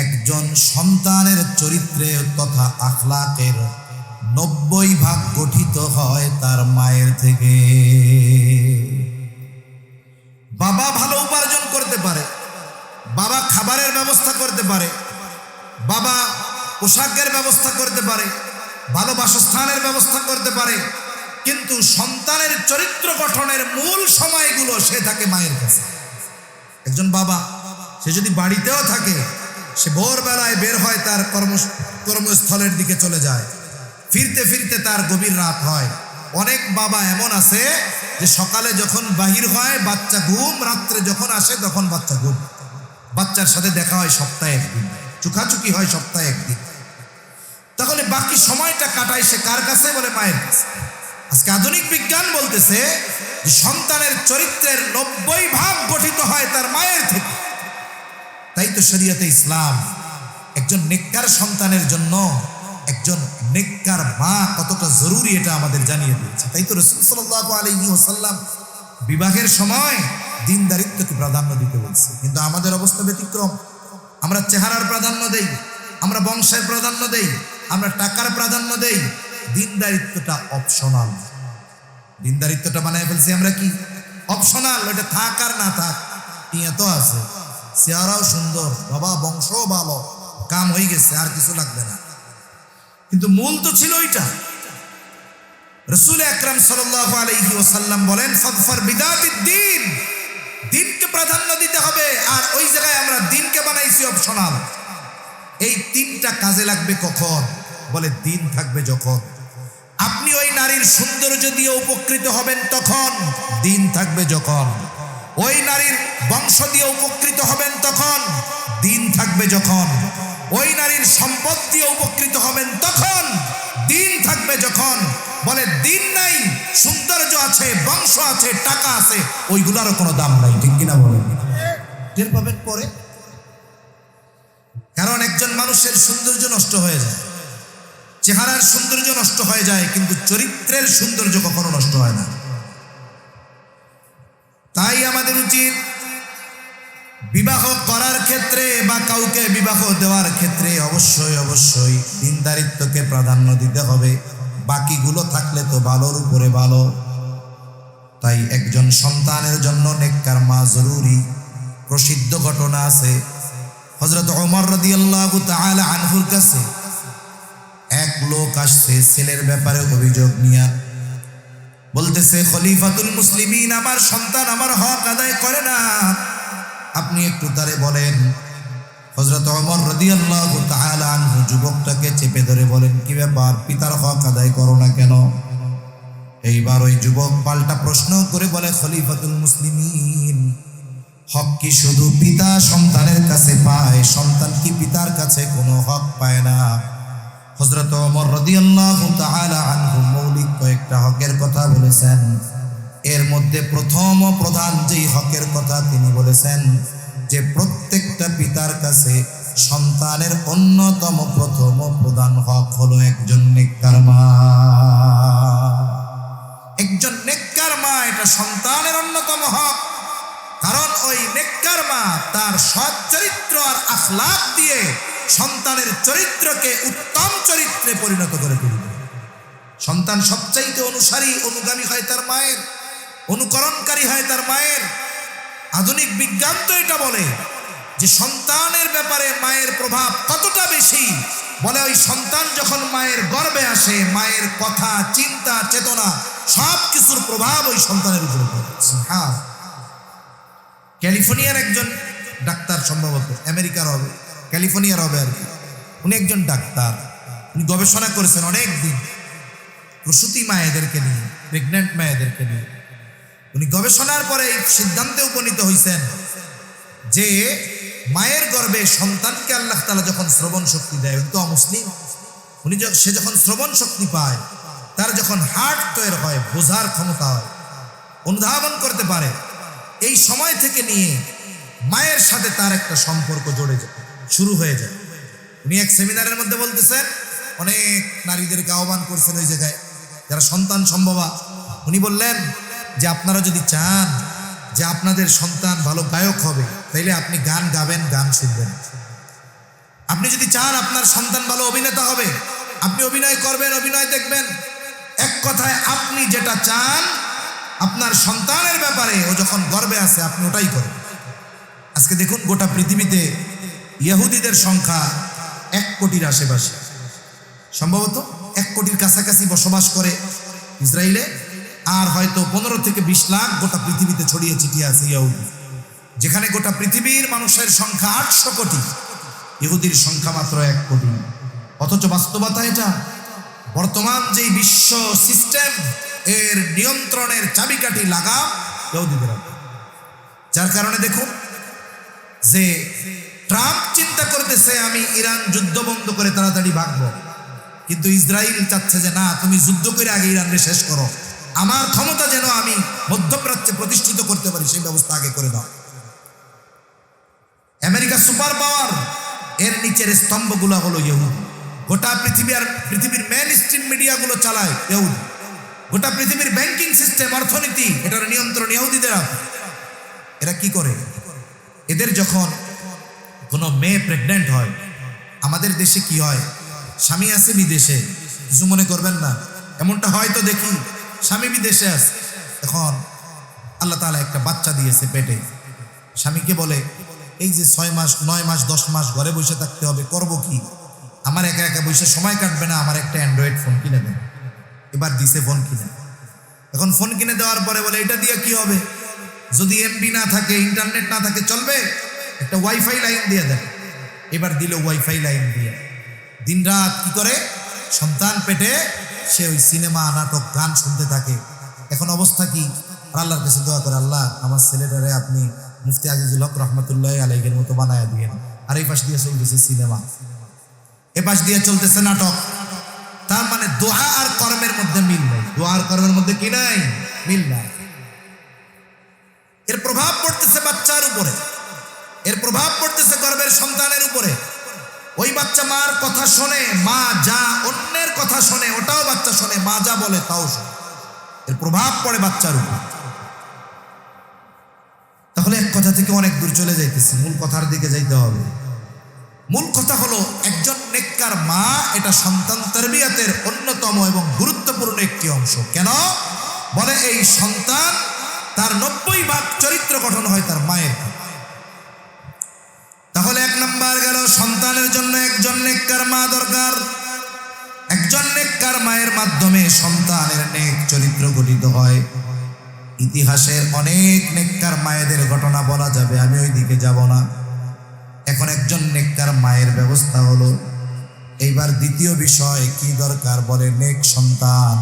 একজন সন্তানের চরিত্রে তথা আখলাকের 90% গঠিত হয় তার মায়ের থেকে। বাবা ভালো উপার্জন করতে পারে, বাবা খাবারের ব্যবস্থা করতে পারে, বাবা পোশাকের ব্যবস্থা করতে পারে, ভালো বাসস্থানের ব্যবস্থা করতে পারে, কিন্তু সন্তানের চরিত্র গঠনের মূল সময়গুলো সে থাকে মায়ের কাছে। একজন বাবা সে যদি বাড়িতেও থাকে, সে ভোরবেলায় বের হয়, তার কর্মস্থলের দিকে চলে যায়, ফিরতে ফিরতে তার গভীর রাত হয়। অনেক বাবা এমন আছে যে সকালে যখন বাহির হয় বাচ্চা ঘুম, রাত্রে যখন আসে তখন বাচ্চা ঘুম। বাচ্চার সাথে দেখা হয় সপ্তাহে একদিন, চুখাচুকি হয় সপ্তাহে একদিন। তাহলে বাকি সময়টা কাটায় সে কার কাছে? বলে মায়ের কাছে। আজকে আধুনিক বিজ্ঞান বলতেছে যে সন্তানের চরিত্রের 90% গঠিত হয় তার মায়ের থেকে। তাই তো শরীয়তে ইসলাম একজন নেককার সন্তানের জন্য একজন নেককার মা কতটা জরুরি এটা আমাদের জানিয়ে দিয়েছে। তাই তো রাসূল সাল্লাল্লাহু আলাইহি ওয়াসাল্লাম বিবাহের সময় দিনদারিত্বকে প্রাধান্য দিতে বলছে। কিন্তু আমাদের অবস্থা ব্যতিক্রম। আমরা চেহারার প্রাধান্য দেই, আমরা বংশের প্রাধান্য দেই, আমরা টাকার প্রাধান্য দেই। দিনদারিত্বটা অপশনাল। দিনদারিত্বটা বানায় ফেলছি আমরা কি অপশনাল। ওটা থাক আর না থাক, টিয়া তো আছে, চেহারাও সুন্দর, বাবা বংশও ভালো, কাম হয়ে গেছে, আর কিছু লাগবে না। কিন্তু মূল তো ছিল ওইটা। রাসূল আকরাম সাল্লাল্লাহু আলাইহি ওয়াসাল্লাম বলেন ফাযফার বিদাতিদ দ্বীন, দ্বীনকে প্রাধান্য দিতে হবে। আর ওই জায়গায় আমরা দ্বীনকে বানাইছি অপশনাল। এই তিনটা কাজে লাগবে কখন? বলে দ্বীন থাকবে যখন। আপনি ওই নারীর সৌন্দর্য দিয়ে উপকৃত হবেন তখন। দ্বীন থাকবে যখন। ওই নারীর বংশ দিয়ে উপকৃত হবেন তখন। দ্বীন থাকবে যখন। ওই নারীর সম্পদ দিয়ে উপকৃত হবেন তখন। দ্বীন থাকবে যখন। বলে দ্বীন নাই, সৌন্দর্য আছে, বংশ আছে, টাকা আছে, ওইগুলোরও কোনো দাম নাই। ঠিক কিনা বলেন? টের পাবেন পরে। কারণ একজন মানুষের সৌন্দর্য নষ্ট হয়ে যায়, চেহারার সৌন্দর্য নষ্ট হয়ে যায়, কিন্তু চরিত্রের সৌন্দর্য কখনো নষ্ট হয় না। তাই আমাদের উচিত বিবাহ করার ক্ষেত্রে বা কাউকে বিবাহ দেওয়ার ক্ষেত্রে অবশ্যই অবশ্যই দিনদারিত্বকে প্রাধান্য দিতে হবে। বাকিগুলো থাকলে তো ভালোর উপরে ভালো। তাই একজন সন্তানের জন্য নেককার মা জরুরি। প্রসিদ্ধ ঘটনা আছে, হযরত ওমর রাদিয়াল্লাহু তাআলা আনহুর কাছে এক লোক আসছে ছেলের ব্যাপারে অভিযোগ নিয়ে। বলতেছে, খলিফাতুল মুসলিমিন, আমার সন্তান আমার হক আদায় করে না, আপনি একটু তারে বলেন। হযরত ওমর রাদিয়াল্লাহু তাআলা আনহু যুবকটাকে চেপে ধরে বলেন, কি ব্যাপার, পিতার হক আদায় করো না কেন? এইবার ওই যুবক পাল্টা প্রশ্ন করে বলে, খলিফাতুল মুসলিমিন, হক কি শুধু পিতা সন্তানের কাছে পায়? সন্তান কি পিতার কাছে কোনো হক পায় না? হযরত ওমর রাদিয়াল্লাহু তাআলা আনহু মৌলিক কয়েকটা হকের কথা বলেছেন। এর মধ্যে প্রথম ও প্রধান যেই হকের কথা তিনি বলেছেন, যে প্রত্যেকটা পিতার কাছে সন্তানের অন্যতম প্রথম ও প্রধান হক হলো একজন নেককার মা। একজন নেককার মা, এটা সন্তানের অন্যতম হক। কারণ ওই নেককার মা তার সৎ চরিত্র আর আখলাক দিয়ে সন্তানের চরিত্রকে উত্তম চরিত্রে পরিণত করে তুলবে। সন্তান সবচাইতে অনুসারী, অনুগামী হয় তার মায়ের, অনুকরণকারী হয় তার মায়ের। আধুনিক বিজ্ঞান তো এটা বলে যে সন্তানের ব্যাপারে মায়ের প্রভাব কতটা বেশি, বলে ওই সন্তান যখন মায়ের গর্ভে আসে, মায়ের কথা, চিন্তা, চেতনা সব কিছুর প্রভাব ওই সন্তানের উপরে পড়ে। হ্যাঁ, ক্যালিফোর্নিয়ার একজন ডাক্তার, সম্ভবত আমেরিকার হবে, ক্যালিফোর্নিয়ার হবে আর কি, উনি একজন ডাক্তার, উনি গবেষণা করেছেন অনেক দিন প্রসূতি মায়েদেরকে নিয়ে, প্রেগন্যান্ট মায়েদেরকে নিয়ে। উনি গবেষণার পরে এই সিদ্ধান্তে উপনীত হয়েছেন যে মায়ের গর্ভে সন্তানকে আল্লাহ তাআলা যখন শ্রবণ শক্তি দেয়, উনি তো অমুসলিম, সে যখন শ্রবণ শক্তি পায়, তার যখন হার্ট তৈরি হয়, বোঝার ক্ষমতা হয়, অনুধাবন করতে পারে, এই সময় থেকে নিয়ে মায়ের সাথে তার একটা সম্পর্ক জড়ে যায়, শুরু হয়ে যায়। উনি এক সেমিনারের মধ্যে বলতেছেন, অনেক নারীদেরকে আহ্বান করছেন ওই জায়গায় যারা সন্তান সম্ভবা। উনি বললেন যে আপনারা যদি চান যে আপনাদের সন্তান ভালো গায়ক হবে, তাইলে আপনি গান গাবেন, গান শুনবেন। আপনি যদি চান আপনার সন্তান ভালো অভিনেতা হবে, আপনি অভিনয় করবেন, অভিনয় দেখবেন। এক কথায় আপনি যেটা চান আপনার সন্তানের ব্যাপারে, ও যখন গর্ভে আছে আপনি ওটাই করেন। আজকে দেখুন গোটা পৃথিবীতে ইহুদিদের সংখ্যা 1 কোটির আশেপাশে, সম্ভবত 1 কোটির কাছাকাছি বসবাস করে ইসরায়েলে, আর হয়তো 15 থেকে 20 লাখ গোটা পৃথিবীতে ছড়িয়ে ছিটিয়ে আছে ইহুদি। যেখানে গোটা পৃথিবীর মানুষের সংখ্যা 800 কোটি, ইহুদির সংখ্যা মাত্র 1 কোটি। অথচ বাস্তবতা এটা, বর্তমান যে বিশ্ব সিস্টেম, এর নিয়ন্ত্রণের চাবিকাঠি লাগাম ইহুদিদের হাতে। যার কারণে দেখুন যে ট্রাম্প চিন্তা করতেছে আমি ইরান যুদ্ধ বন্ধ করে তাড়াতাড়ি ভাগবো, কিন্তু ইসরায়েল চাচ্ছে যে না, তুমি যুদ্ধ করে আগে ইরানকে শেষ করো, আমার ক্ষমতা যেন আমি মধ্যপ্রাচ্যে প্রতিষ্ঠিত করতে পারি সেই ব্যবস্থা আগে করে দাও। আমেরিকা সুপার পাওয়ার, এর নিচের স্তম্ভগুলো হলো ইহুদি। গোটা পৃথিবীর মেইন স্ট্রিম মিডিয়াগুলো চালায় ইহুদি। গোটা পৃথিবীর ব্যাংকিং সিস্টেম, অর্থনীতি, এটার নিয়ন্ত্রণ ইহুদিদের হাতে। এরা কি করে? এদের যখন কোনো মেয়ে প্রেগন্যান্ট হয়, আমাদের দেশে কি হয়, স্বামী আছে বিদেশে, কিছু মনে করবেন না, এমনটা হয়তো দেখি স্বামী বিদেশে আছে, এখন আল্লাহ তাআলা একটা বাচ্চা দিয়েছে পেটে, স্বামীকে বলে এই যে 6 মাস 9 মাস 10 মাস ঘরে বসে থাকতে হবে, করব কি, আমার একা একা বসে সময় কাটবে না, আমার একটা অ্যান্ড্রয়েড ফোন কিনে দেন। এবার দিছে ফোন কিনে, এখন ফোন কিনে দেওয়ার পরে বলে এটা দিয়ে কি হবে, যদি এমবি না থাকে, ইন্টারনেট না থাকে চলবে, একটা ওয়াইফাই লাইন দিয়ে দেন। এবার দিল ওয়াইফাই লাইন দিয়ে, দিন রাত কি করে, সন্তান পেটে সে ওই সিনেমা, নাটক, গান শুনতে থাকে। এখন অবস্থা কি, আল্লাহর কাছে দোয়া করে, আল্লাহ আমার ছেলেটারে আপনি মুফতি আজিজুল হক রহমতুল্লাহ আলাইহির মতো বানায়া দিয়েন। আর এই পাশ দিয়ে চলতেছে সিনেমা, এ পাশ দিয়ে চলতেছে নাটক। তার মানে দোয়া আর কর্মের মধ্যে মিল নাই, দোয়া আর কর্মের মধ্যে কি নাই, মিল নাই। এর প্রভাব পড়তেছে বাচ্চার উপরে, এর প্রভাব পড়তেছে গর্ভের সন্তানের উপরে। ওই বাচ্চা মার কথা শোনে, মা যা অন্যের কথা শোনে ওটাও বাচ্চা শোনে, মা যা বলে তাও শোনে। এর প্রভাব পড়ে বাচ্চার উপর। তাহলে এক কথা থেকে অনেক দূর চলে যাইতেছি, মূল কথার দিকে যাইতে হবে। মূল কথা হলো একজন নেককার মা, এটা সন্তান তারবিয়াতের অন্যতম এবং গুরুত্বপূর্ণ একটি অংশ। কেন বলে, এই সন্তান তার 90% চরিত্র গঠন হয় তার মায়ের। তাহলে 1 নাম্বার গেল, সন্তানের জন্য একজন নেককার মা দরকার। একজন নেককার মায়ের মাধ্যমে সন্তানের নেক চরিত্র গঠিত হয়। ইতিহাসের অনেক নেককার মায়েদের ঘটনা বলা যাবে, আমি ওই দিকে যাব না। এখন একজন নেককার মায়ের ব্যবস্থা হলো। এইবার দ্বিতীয় বিষয় কি দরকার, বলে নেক সন্তান।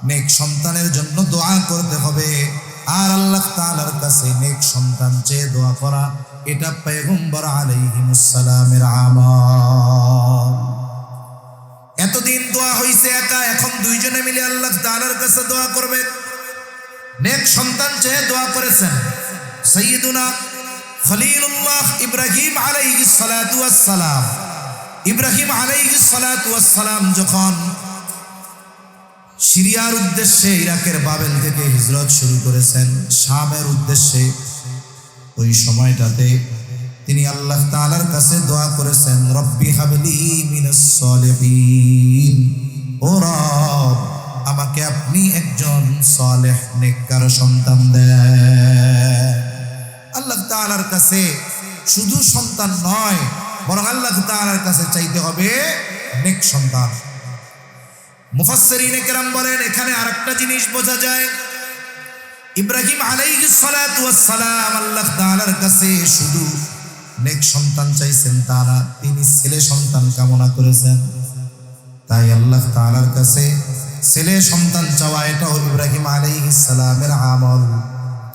নেক সন্তানের জন্য দোয়া করতে হবে। আর আল্লাহ তাআলার কাছে নেক সন্তান চেয়ে দোয়া করা, এটা পয়গম্বর আলাইহিস সালামের আমল। এতদিন দোয়া হইছে একা, এখন দুইজনে মিলে আল্লাহ তাআলার কাছে দোয়া করবে। নেক সন্তান চেয়ে দোয়া করেছেন সাইয়্যিদুনা খলিলুল্লাহ ইব্রাহিম আলাইহিস সালাতু ওয়াস সালাম। ইব্রাহিম আলাইহিস সালাতু ওয়াস সালাম যখন সিরিয়ার উদ্দেশ্যে ইরাকের বাবেল থেকে হিজরত শুরু করেছেন শামের উদ্দেশ্যে, ওই সময়টাতে তিনি আল্লাহ তাআলার কাছে দোয়া করেছেন, রব্বি হাবলি মিনাস সলিহিন, ও রব আমাকে আপনি একজন সালেহ নেককার সন্তান দেন। আল্লাহ তাআলার কাছে শুধু সন্তান নয়, বরং আল্লাহ তাআলার কাছে চাইতে হবে নেক সন্তান। মুফাসসিরিনে কেরাম বলেন এখানে আরেকটা জিনিস বোঝা যায়, ইব্রাহিম আলাইহিস সালাতু ওয়াস সালাম আল্লাহ তাআলার কাছে শুধু নেক সন্তান চাইছেন তা না, তিনি ছেলে সন্তান কামনা করেছেন। তাই আল্লাহ তাআলার কাছে ছেলে সন্তান চাওয়া এটাও ইব্রাহিম আলাইহিস সালামের আমল।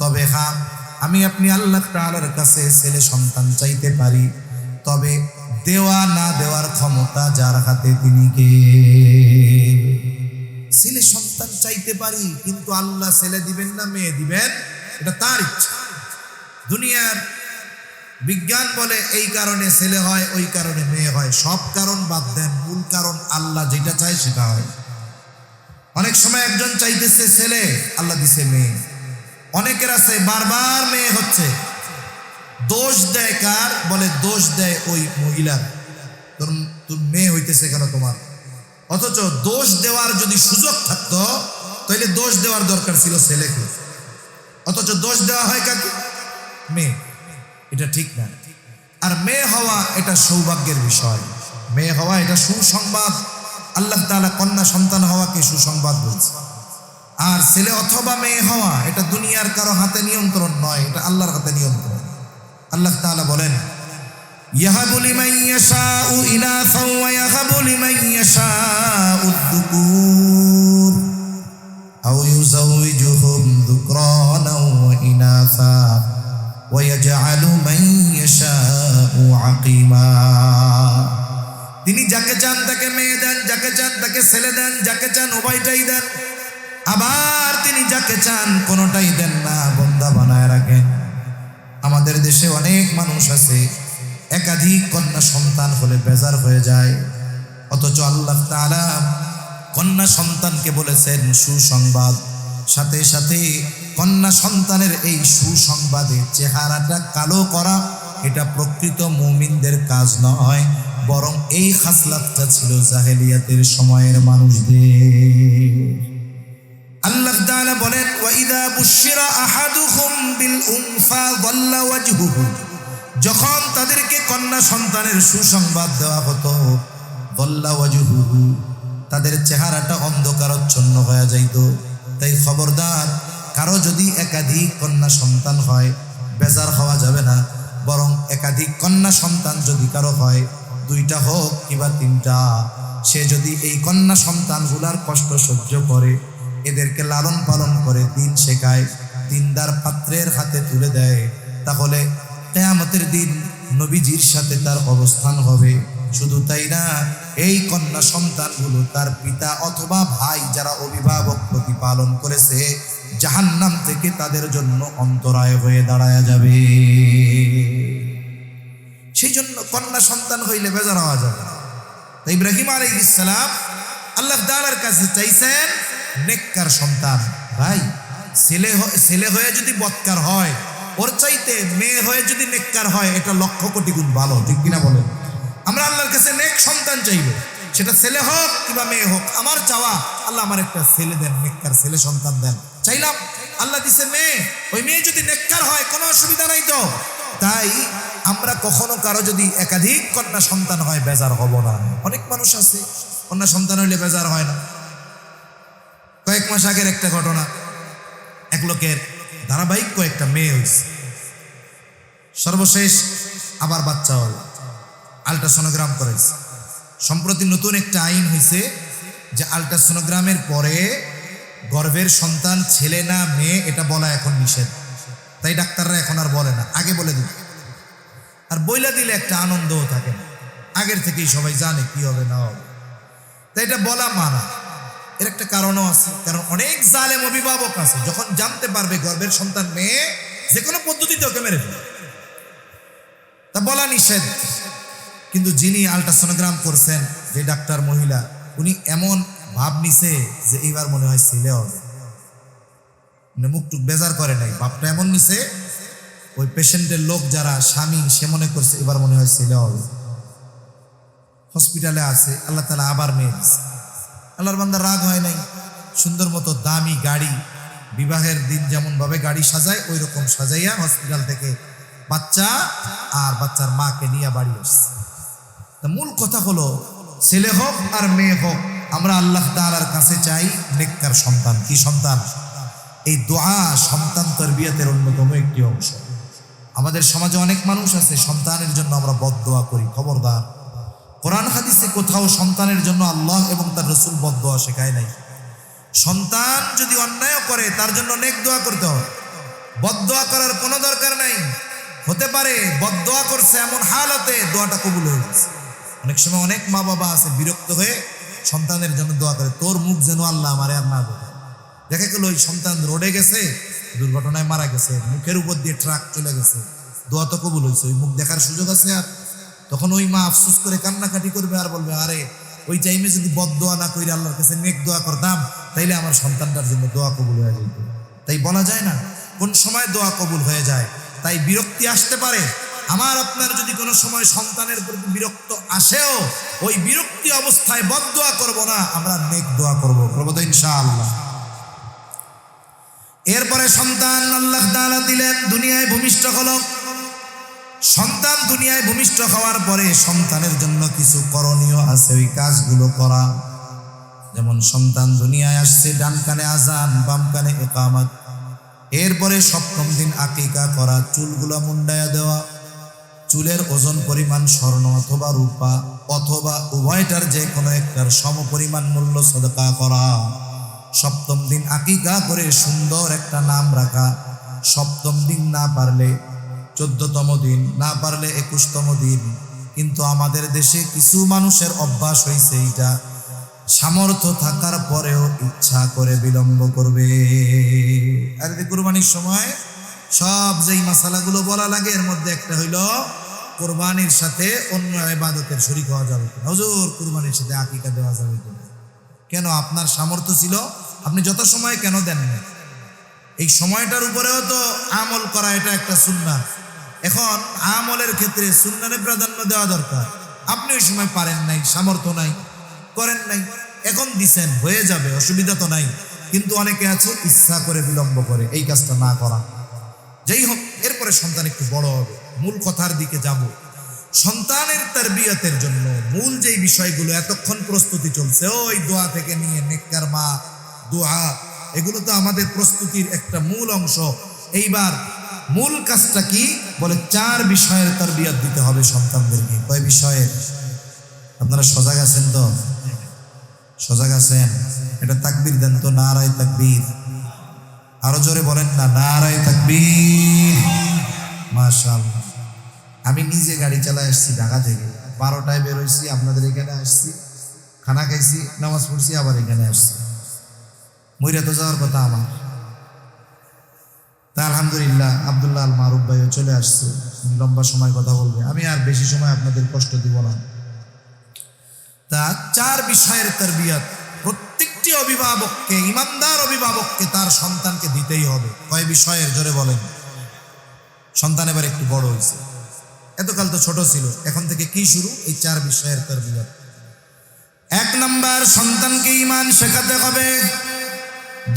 তবে হ্যাঁ, আমি আপনি আল্লাহ তাআলার কাছে ছেলে সন্তান চাইতে পারি, তবে দেওয়া না দেওয়ার ক্ষমতা যার হাতে তিনি কে। ছেলে সন্তান চাইতে পারি, কিন্তু আল্লাহ ছেলে দিবেন না মেয়ে দিবেন এটা তার ইচ্ছা। দুনিয়ার বিজ্ঞান বলে এই কারণে ছেলে হয়, ওই কারণে মেয়ে হয়, সব কারণ বাদ দেন, মূল কারণ আল্লাহ যেটা চায় সেটা হয়। অনেক সময় একজন চাইতেছে ছেলে, আল্লাহ দিছে মেয়ে। অনেকের আছে বারবার মেয়ে হচ্ছে, দোষ দেয় কার? বলে দোষ দেয় ওই মহিলার, তোর মেয়ে হইতেছে কেন তোমার। অথচ দোষ দেওয়ার যদি সুযোগ থাকতো তাহলে দোষ দেওয়ার দরকার ছিল ছেলেকে, অথচ দোষ দেওয়া হয় কাকে? মেয়ে। এটা ঠিক না। আর মেয়ে হওয়া এটা সৌভাগ্যের বিষয়, মেয়ে হওয়া এটা সুসংবাদ। আল্লাহ তাআলা কন্যা সন্তান হওয়াকে সুসংবাদ বলছে। আর ছেলে অথবা মেয়ে হওয়া এটা দুনিয়ার কারো হাতে নিয়ন্ত্রণ নয়, এটা আল্লাহর হাতে নিয়ন্ত্রণ। আল্লাহ তাআলা বলেন ইয়াহাবু লিমান ইয়াশাউ ইনাসাও ওয়া ইয়াহাবু লিমান ইয়াশাউ আয-যুকুর আও ইউযাওয়িজুহুম যুকরানাও ওয়া ইনাসা ওয়া ইয়াজআলু মান ইয়াশাউ আকীমা। তিনি যাকে চান তাকে মেয়ে দেন, যাকে চান তাকে ছেলে দেন, যাকে চান উভয়টাই দেন। আবার তিনি যাকে চান কোনোটাই দেন না, বন্দা বানায় রাখেন। আমাদের দেশে অনেক মানুষ আছে একাধিক কন্যা সন্তান হলে বেজার হয়ে যায়, অথচ আল্লাহ তাআলা কন্যা সন্তানকে বলেছেন সুসংবাদ। সাথে সাথে কন্যা সন্তানের এই সুসংবাদে চেহারাটা কালো করা এটা প্রকৃত মুমিনদের কাজ নয়, বরং এই খাসলাতটা ছিল জাহেলিয়াতের সময়ের মানুষদের। আল্লাহ তাআলা বলেন ওয়া ইযা বুশিরা আহাদুহুম বিল উনসা যাল্লা ওয়াজহুহু, যখন তাদেরকে কন্যা সন্তানের সুসংবাদ দেওয়া হতো, যাল্লা ওয়াজহুহু, তাদের চেহারাটা অন্ধকারাচ্ছন্ন হয়ে যাইত। তাই খবরদার, কারো যদি একাধিক কন্যা সন্তান হয় বেজার হওয়া যাবে না, বরং একাধিক কন্যা সন্তান যদি কারো হয়, দুইটা হোক কিংবা তিনটা, সে যদি এই কন্যা সন্তানগুলার কষ্ট সহ্য করে, এদেরকে লালন পালন করে, দিন শেখায়, দিনদার পাত্রের হাতে তুলে দেয়, তাহলে কিয়ামতের দিন নবীজির সাথে তার অবস্থান হবে। শুধু তাই না, এই কন্যা সন্তানগুলো তার পিতা অথবা ভাই যারা অভিভাবক প্রতিপালন করেছে, জাহান্নাম থেকে তাদের জন্য অন্তরায় হয়ে দাঁড়ায় যাবে। সেই জন্য কন্যা সন্তান হইলে বেজার হওয়া যাবে না। তাই ইব্রাহিম আলাইহিস সালাম আল্লাহ তাআলার কাছে চাইছেন নেককার সন্তান। ভাই, ছেলে হয়ে যদি বদকার হয়, ওর চাইতে মেয়ে হয়ে যদি নেককার হয়, এটা লক্ষ কোটি গুণ ভালো, ঠিক কিনা বলেন? আমরা আল্লাহর কাছে নেক সন্তান চাইব, সেটা ছেলে হোক কিংবা মেয়ে হোক। আমার চাওয়া, আল্লাহ আমার একটা ছেলে দেন, নেককার ছেলে সন্তান দেন। চাইলাম, আল্লাহ দিছে মেয়ে, ওই মেয়ে যদি নেককার হয় কোনো অসুবিধা নাই তো। তাই আমরা কখনো কারো যদি একাধিক কন্যা সন্তান হয় বেজার হব না। অনেক মানুষ আছে কন্যা সন্তান হইলে বেজার হয় না। কয়েক মাস আগের একটা ঘটনা, এক লোকের ধারাবাহিক কয়েকটা মেয়ে হয়েছে, সর্বশেষ আবার বাচ্চা হল, আল্ট্রাসোনোগ্রাম করেছে। সম্প্রতি নতুন একটা আইন হয়েছে যে আল্ট্রাসোনোগ্রামের পরে গর্ভের সন্তান ছেলে না মেয়ে এটা বলা এখন নিষেধ। তাই ডাক্তাররা এখন আর বলে না, আগে বলে দিল। আর বইলা দিলে একটা আনন্দও থাকে না, আগের থেকেই সবাই জানে কি হবে না হবে, তাই এটা বলা মানা। এর একটা কারণও আছে, কারণ অনেক জালেম অভিভাবক আছে, যখন জানতে পারবে গর্ভের সন্তান মেয়ে, যে কোনো পদ্ধতিতে ওকে মেরে ফেলে, তা বলা নিষেধ। কিন্তু যিনি আল্ট্রাসোনোগ্রাম করছেন, যে ডাক্তার মহিলা, উনি এমন ভাব নিছে যে এইবার মনে হয় ছেলে হবে, মুখটুক বেজার করে নাই, ভাবটা এমন নিছে ওই পেশেন্টের লোক যারা স্বামী, সে মনে করছে এবার মনে হয় ছেলে হবে। হসপিটালে আছে, আল্লাহ তাআলা আবার মেয়ে দিছে। আল্লাহর বান্দা রাগ হয় নাই, সুন্দর মতো দামি গাড়ি, বিবাহের দিন যেমন ভাবে গাড়ি সাজায় ওই রকম সাজাইয়া হসপিটাল থেকে বাচ্চা আর বাচ্চার মাকে নিয়ে বাড়ি আসছে। তা মূল কথা হলো, ছেলে হোক আর মেয়ে হোক, আমরা আল্লাহ তাআলার কাছে চাই নেককার সন্তান। কি সন্তান? এই দোয়া সন্তান তরবিয়তের অন্যতম একটি অংশ। আমাদের সমাজে অনেক মানুষ আছে সন্তানের জন্য আমরা বদদোয়া করি। খবরদার, কোরআন হাদিসে কোথাও সন্তানের জন্য আল্লাহ এবং তার রাসূল বদদোয়া শেখায় নাই। সন্তান যদি অন্যায় করে তার জন্য নেক দোয়া করতে হবে, বদদোয়া করার কোনো দরকার নাই। হতে পারে বদদোয়া করছে, এমন হালতে দোয়াটা কবুল হয়ে গেছে। অনেক সময় অনেক মা বাবা আছে বিরক্ত হয়ে সন্তানের জন্য দোয়া করে, তোর মুখ যেন আল্লাহ আমারে আর না দেখে। দেখা গেল ওই সন্তান রোডে গেছে, দুর্ঘটনায় মারা গেছে, মুখের উপর দিয়ে ট্রাক চলে গেছে, দোয়া তো কবুল হয়েছে, ওই মুখ দেখার সুযোগ আছে আর? তখন ওই মা আফসোস করে কান্নাকাটি করবে আর বলবে, আরে ওই টাইমে যদি বদদোয়া না করে আল্লাহর কাছে নেক দোয়া করতাম তাইলে আমার সন্তানটার জন্য দোয়া কবুল হয়ে যেত। তাই বলা যায় না কোন সময় দোয়া কবুল হয়ে যায়। তাই বিরক্তি আসতে পারে, আমার আপনার যদি কোনো সময় সন্তানের প্রতি বিরক্ত আসেও, ওই বিরক্তি অবস্থায় বদদোয়া করব না, আমরা নেক দোয়া করব তো ইনশাআল্লাহ। এরপরে সন্তান আল্লাহ তাআলা দিলেন, দুনিয়ায় ভূমিষ্ঠ হলো। সন্তান দুনিয়ায় ভূমিষ্ঠ হওয়ার পরে সন্তানের জন্য কিছু করণীয় আছে, ওই কাজগুলো করা। যেমন সন্তান দুনিয়ায় আসছে, ডান কানে আজান, বাম কানে ইকামত। এরপরে সপ্তম দিন আকিকা করা, চুলগুলো মুন্ডায়া দেওয়া, চুলের ওজন পরিমাণ স্বর্ণ অথবা রূপা অথবা উভয়টার যে কোনো একটার সমপরিমাণ মূল্য সদকা করা। সপ্তম দিন আকিকা করে সুন্দর একটা নাম রাখা। সপ্তম দিন না পারলে 14তম দিন, না পারলে 21তম দিন। কিন্তু আমাদের দেশে কিছু মানুষের অভ্যাস হয়েছে এইটা সামর্থ্য থাকার পরেও ইচ্ছা করে বিলম্ব করবে। আর কুরবানির সময় সব যেই মাসালাগুলো বলা লাগে এর মধ্যে একটা হইল কোরবানির সাথে অন্য ইবাদতের শরীক হওয়া যাবে কিনা। হুজুর কুরবানির সাথে আকিকা দেওয়া যাবে কিনা? কেন? আপনার সামর্থ্য ছিল, আপনি যত সময় কেন দেন না? এই সময়টার উপরেও তো আমল করা, এটা একটা সুন্নাত। এখন আমলের ক্ষেত্রে সুন্নাতে প্রাধান্য দেওয়া দরকার। আপনি ওই সময় পারেন নাই, সামর্থ্য নাই, করেন নাই, এখন দিছেন, হয়ে যাবে, অসুবিধা তো নাই। কিন্তু অনেকে আছে ইচ্ছা করে বিলম্ব করে, এই কাজটা না করা। যাই হোক, এরপরে সন্তান একটু বড় হবে, মূল কথার দিকে যাব। সন্তানের তারবিয়তের জন্য মূল যেই বিষয়গুলো এতক্ষণ প্রস্তুতি চলছে, ওই দোয়া থেকে নিয়ে নেককার মা দোয়া, এগুলো তো আমাদের প্রস্তুতির একটা মূল অংশ। এইবার মূল কাজটা কি? বলে 4 বিষয়ের তারবিয়ত দিতে হবে সন্তানদেরকে। কয় বিষয়ের? আপনারা সজাগ আছেন তো? সজাগ আছেন? এটা তাকবীর দেন তো, নারায়ে তাকবীর। আরো জোরে বলেন না, নারায়ে তাকবীর। মাশাআল্লাহ। আমি নিজে গাড়ি চালায় আসছি ঢাকা থেকে, 12টায় বের হয়েছি, আপনাদের এখানে আসছি, খানা খাইছি, নামাজ পড়ছি, আবার এখানে আসছি। মইরা তো যাওয়ার কথা আমার। তা আলহামদুলিল্লাহ আব্দুল্লাহ আল মারুফ ভাইও চলে আসছে, লম্বা সময় কথা বলবে, আমি আর বেশি সময় আপনাদের কষ্ট দিব না। তা 4 বিষয়ের তারবিয়ত প্রত্যেকটি অভিভাবককে, ইমানদার অভিভাবককে তার সন্তানকে দিতেই হবে। কয় বিষয়ের? জোরে বলেন। সন্তান এবার একটু বড় হয়েছে, এতকাল তো ছোট ছিল, এখন থেকে কি শুরু? এই 4 বিষয়ের তারবিয়ত। 1 নাম্বার, সন্তানকে ঈমান শেখাতে হবে।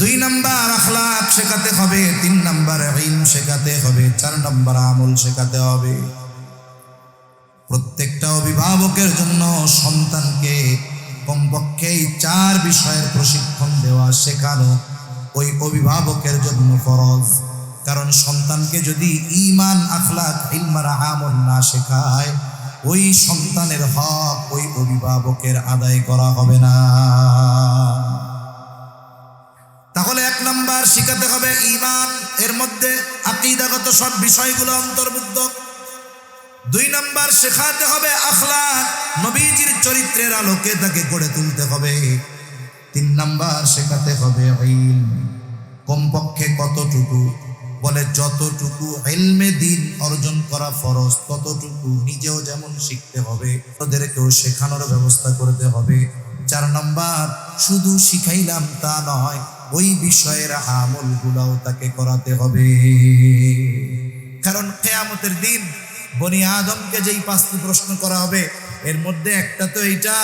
2 নাম্বার, আখলাক শেখাতে হবে। 3 নাম্বার, ইলম শেখাতে হবে। 4 নাম্বার, আমল শেখাতে হবে। প্রত্যেকটা অভিভাবকের জন্য সন্তানকে কমপক্ষে এই 4 বিষয়ের প্রশিক্ষণ দেওয়া, শেখানো ওই অভিভাবকের জন্য ফরজ। কারণ সন্তানকে যদি ঈমান, আখলাক, ইলম আর আমল না শেখায়, ওই সন্তানের হক ওই অভিভাবকের আদায় করা হবে না। তাহলে 1 নাম্বার শেখাতে হবে ঈমান, এর মধ্যে আকীদাগত সব বিষয়গুলো অন্তর্ভুক্ত। 2 নাম্বার শেখাতে হবে আখলাক, নবীজির চরিত্রের আলোকে তাকে গড়ে তুলতে হবে। 3 নাম্বার শেখাতে হবে ইলম। কমপক্ষে কতটুকু? বলে যতটুকু ইলমে দ্বীন অর্জন করা ফরজ, ততটুকু নিজেও যেমন শিখতে হবে, ওদেরকেও শেখানোর ব্যবস্থা করতে হবে। 4 নাম্বার, শুধু শিখাইলাম তা নয়, ওই বিষয়ের আমলগুলোও তাকে করাতে হবে। কারণ কিয়ামতের দিন বনি আদমকে যেই 5টি প্রশ্ন করা হবে, এর মধ্যে একটা তো এইটা,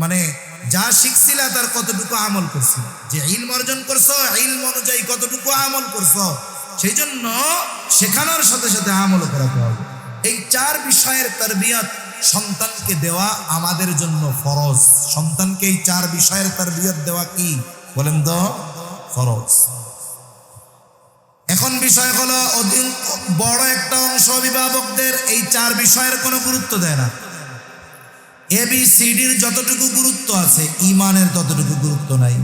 মানে যা শিখছিলা তার কতটুকু আমল করছিল, যে ইলম অর্জন করছো ইলম অনুযায়ী কতটুকু আমল করছো, সেই জন্য শেখানোর সাথে সাথে আমল করাতে হবে। এই 4 বিষয়ের তারবিয়ত সন্তানকে দেওয়া আমাদের জন্য ফরজ। সন্তানকে এই 4 বিষয়ের তারবিয়ত দেওয়া কি বলেন তো? ফরজ। এখন বিষয় হলো বড় একটা অংশ অভিভাবকদের এই 4 বিষয়ের কোনো গুরুত্ব দেয় না। ABCDর যতটুকু গুরুত্ব আছে ইমানের ততটুকু গুরুত্ব নাই।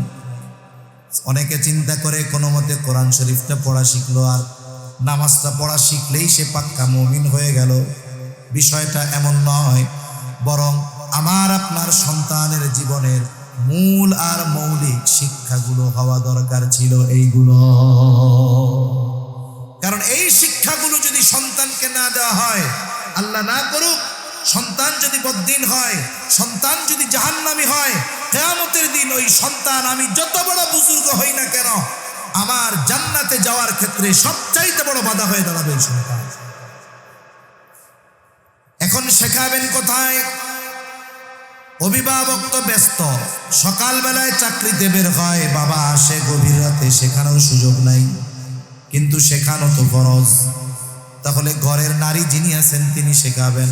অনেকে চিন্তা করে কোনো মতে কোরআন শরীফটা পড়া শিখলো আর নামাজটা পড়া শিখলেই সে পাক্কা মুমিন হয়ে গেল। বিষয়টা এমন নয়, বরং আমার আপনার সন্তানের জীবনের মূল আর মৌলিক শিক্ষাগুলো হওয়া দরকার ছিল এইগুলো। কারণ এই শিক্ষাগুলো যদি সন্তানকে না দেওয়া হয়, আল্লাহ না করুক সন্তান যদি বদ্দিন হয়, সন্তান যদি জাহান্নামী হয়, কিয়ামতের দিন ওই সন্তান আমি যত বড় বুজুর্গ হই না কেন আমার জান্নাতে যাওয়ার ক্ষেত্রে সবচাইতে বড় বাধা হয়ে দাঁড়াবে এই সন্তান। এখন শেখাবেন কোথায়? অভিভাবক তো ব্যস্ত, সকালবেলায় চাকরিতে বের হয়, বাবা আসে গভীর রাতে, শেখানোর সুযোগ নাই। কিন্তু শেখানো তো ফরজ। তাহলে ঘরের নারী যিনি আছেন তিনি শেখাবেন।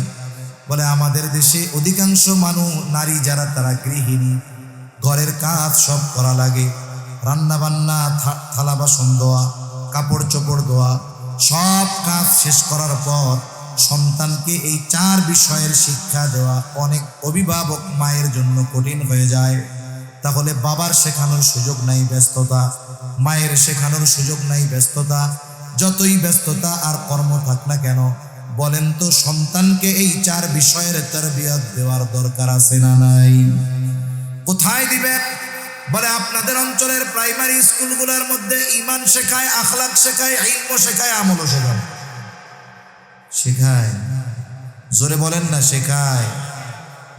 বলে আমাদের দেশে অধিকাংশ নারী যারা তারা গৃহিণী, ঘরের কাজ সব করা লাগে, রান্না বান্না, থালা বাসন ধোয়া, কাপড় চোপড় ধোয়া, সব কাজ শেষ করার পর সন্তানকে এই 4 বিষয়ের শিক্ষা দেওয়া অনেক অভিভাবক মায়ের জন্য কঠিন হয়ে যায়। তাহলে বাবার শেখানোর সুযোগ নাই, ব্যস্ততা, মায়ের শেখানোর সুযোগ নাই, ব্যস্ততা। যতই ব্যস্ততা আর কর্ম থাক না কেন বলেন তো সন্তানকে এই 4 বিষয়ের তারবিয়ত দেওয়ার দরকার আছে না নাই? কোথায় দিবেন? বলে আপনাদের অঞ্চলের প্রাইমারি স্কুলগুলোর মধ্যে ঈমান শেখায়, আখলাক শেখায়, ইলম শেখায়, আমলও শেখায়। শেখায়, জোরে বলেন না শেখায়।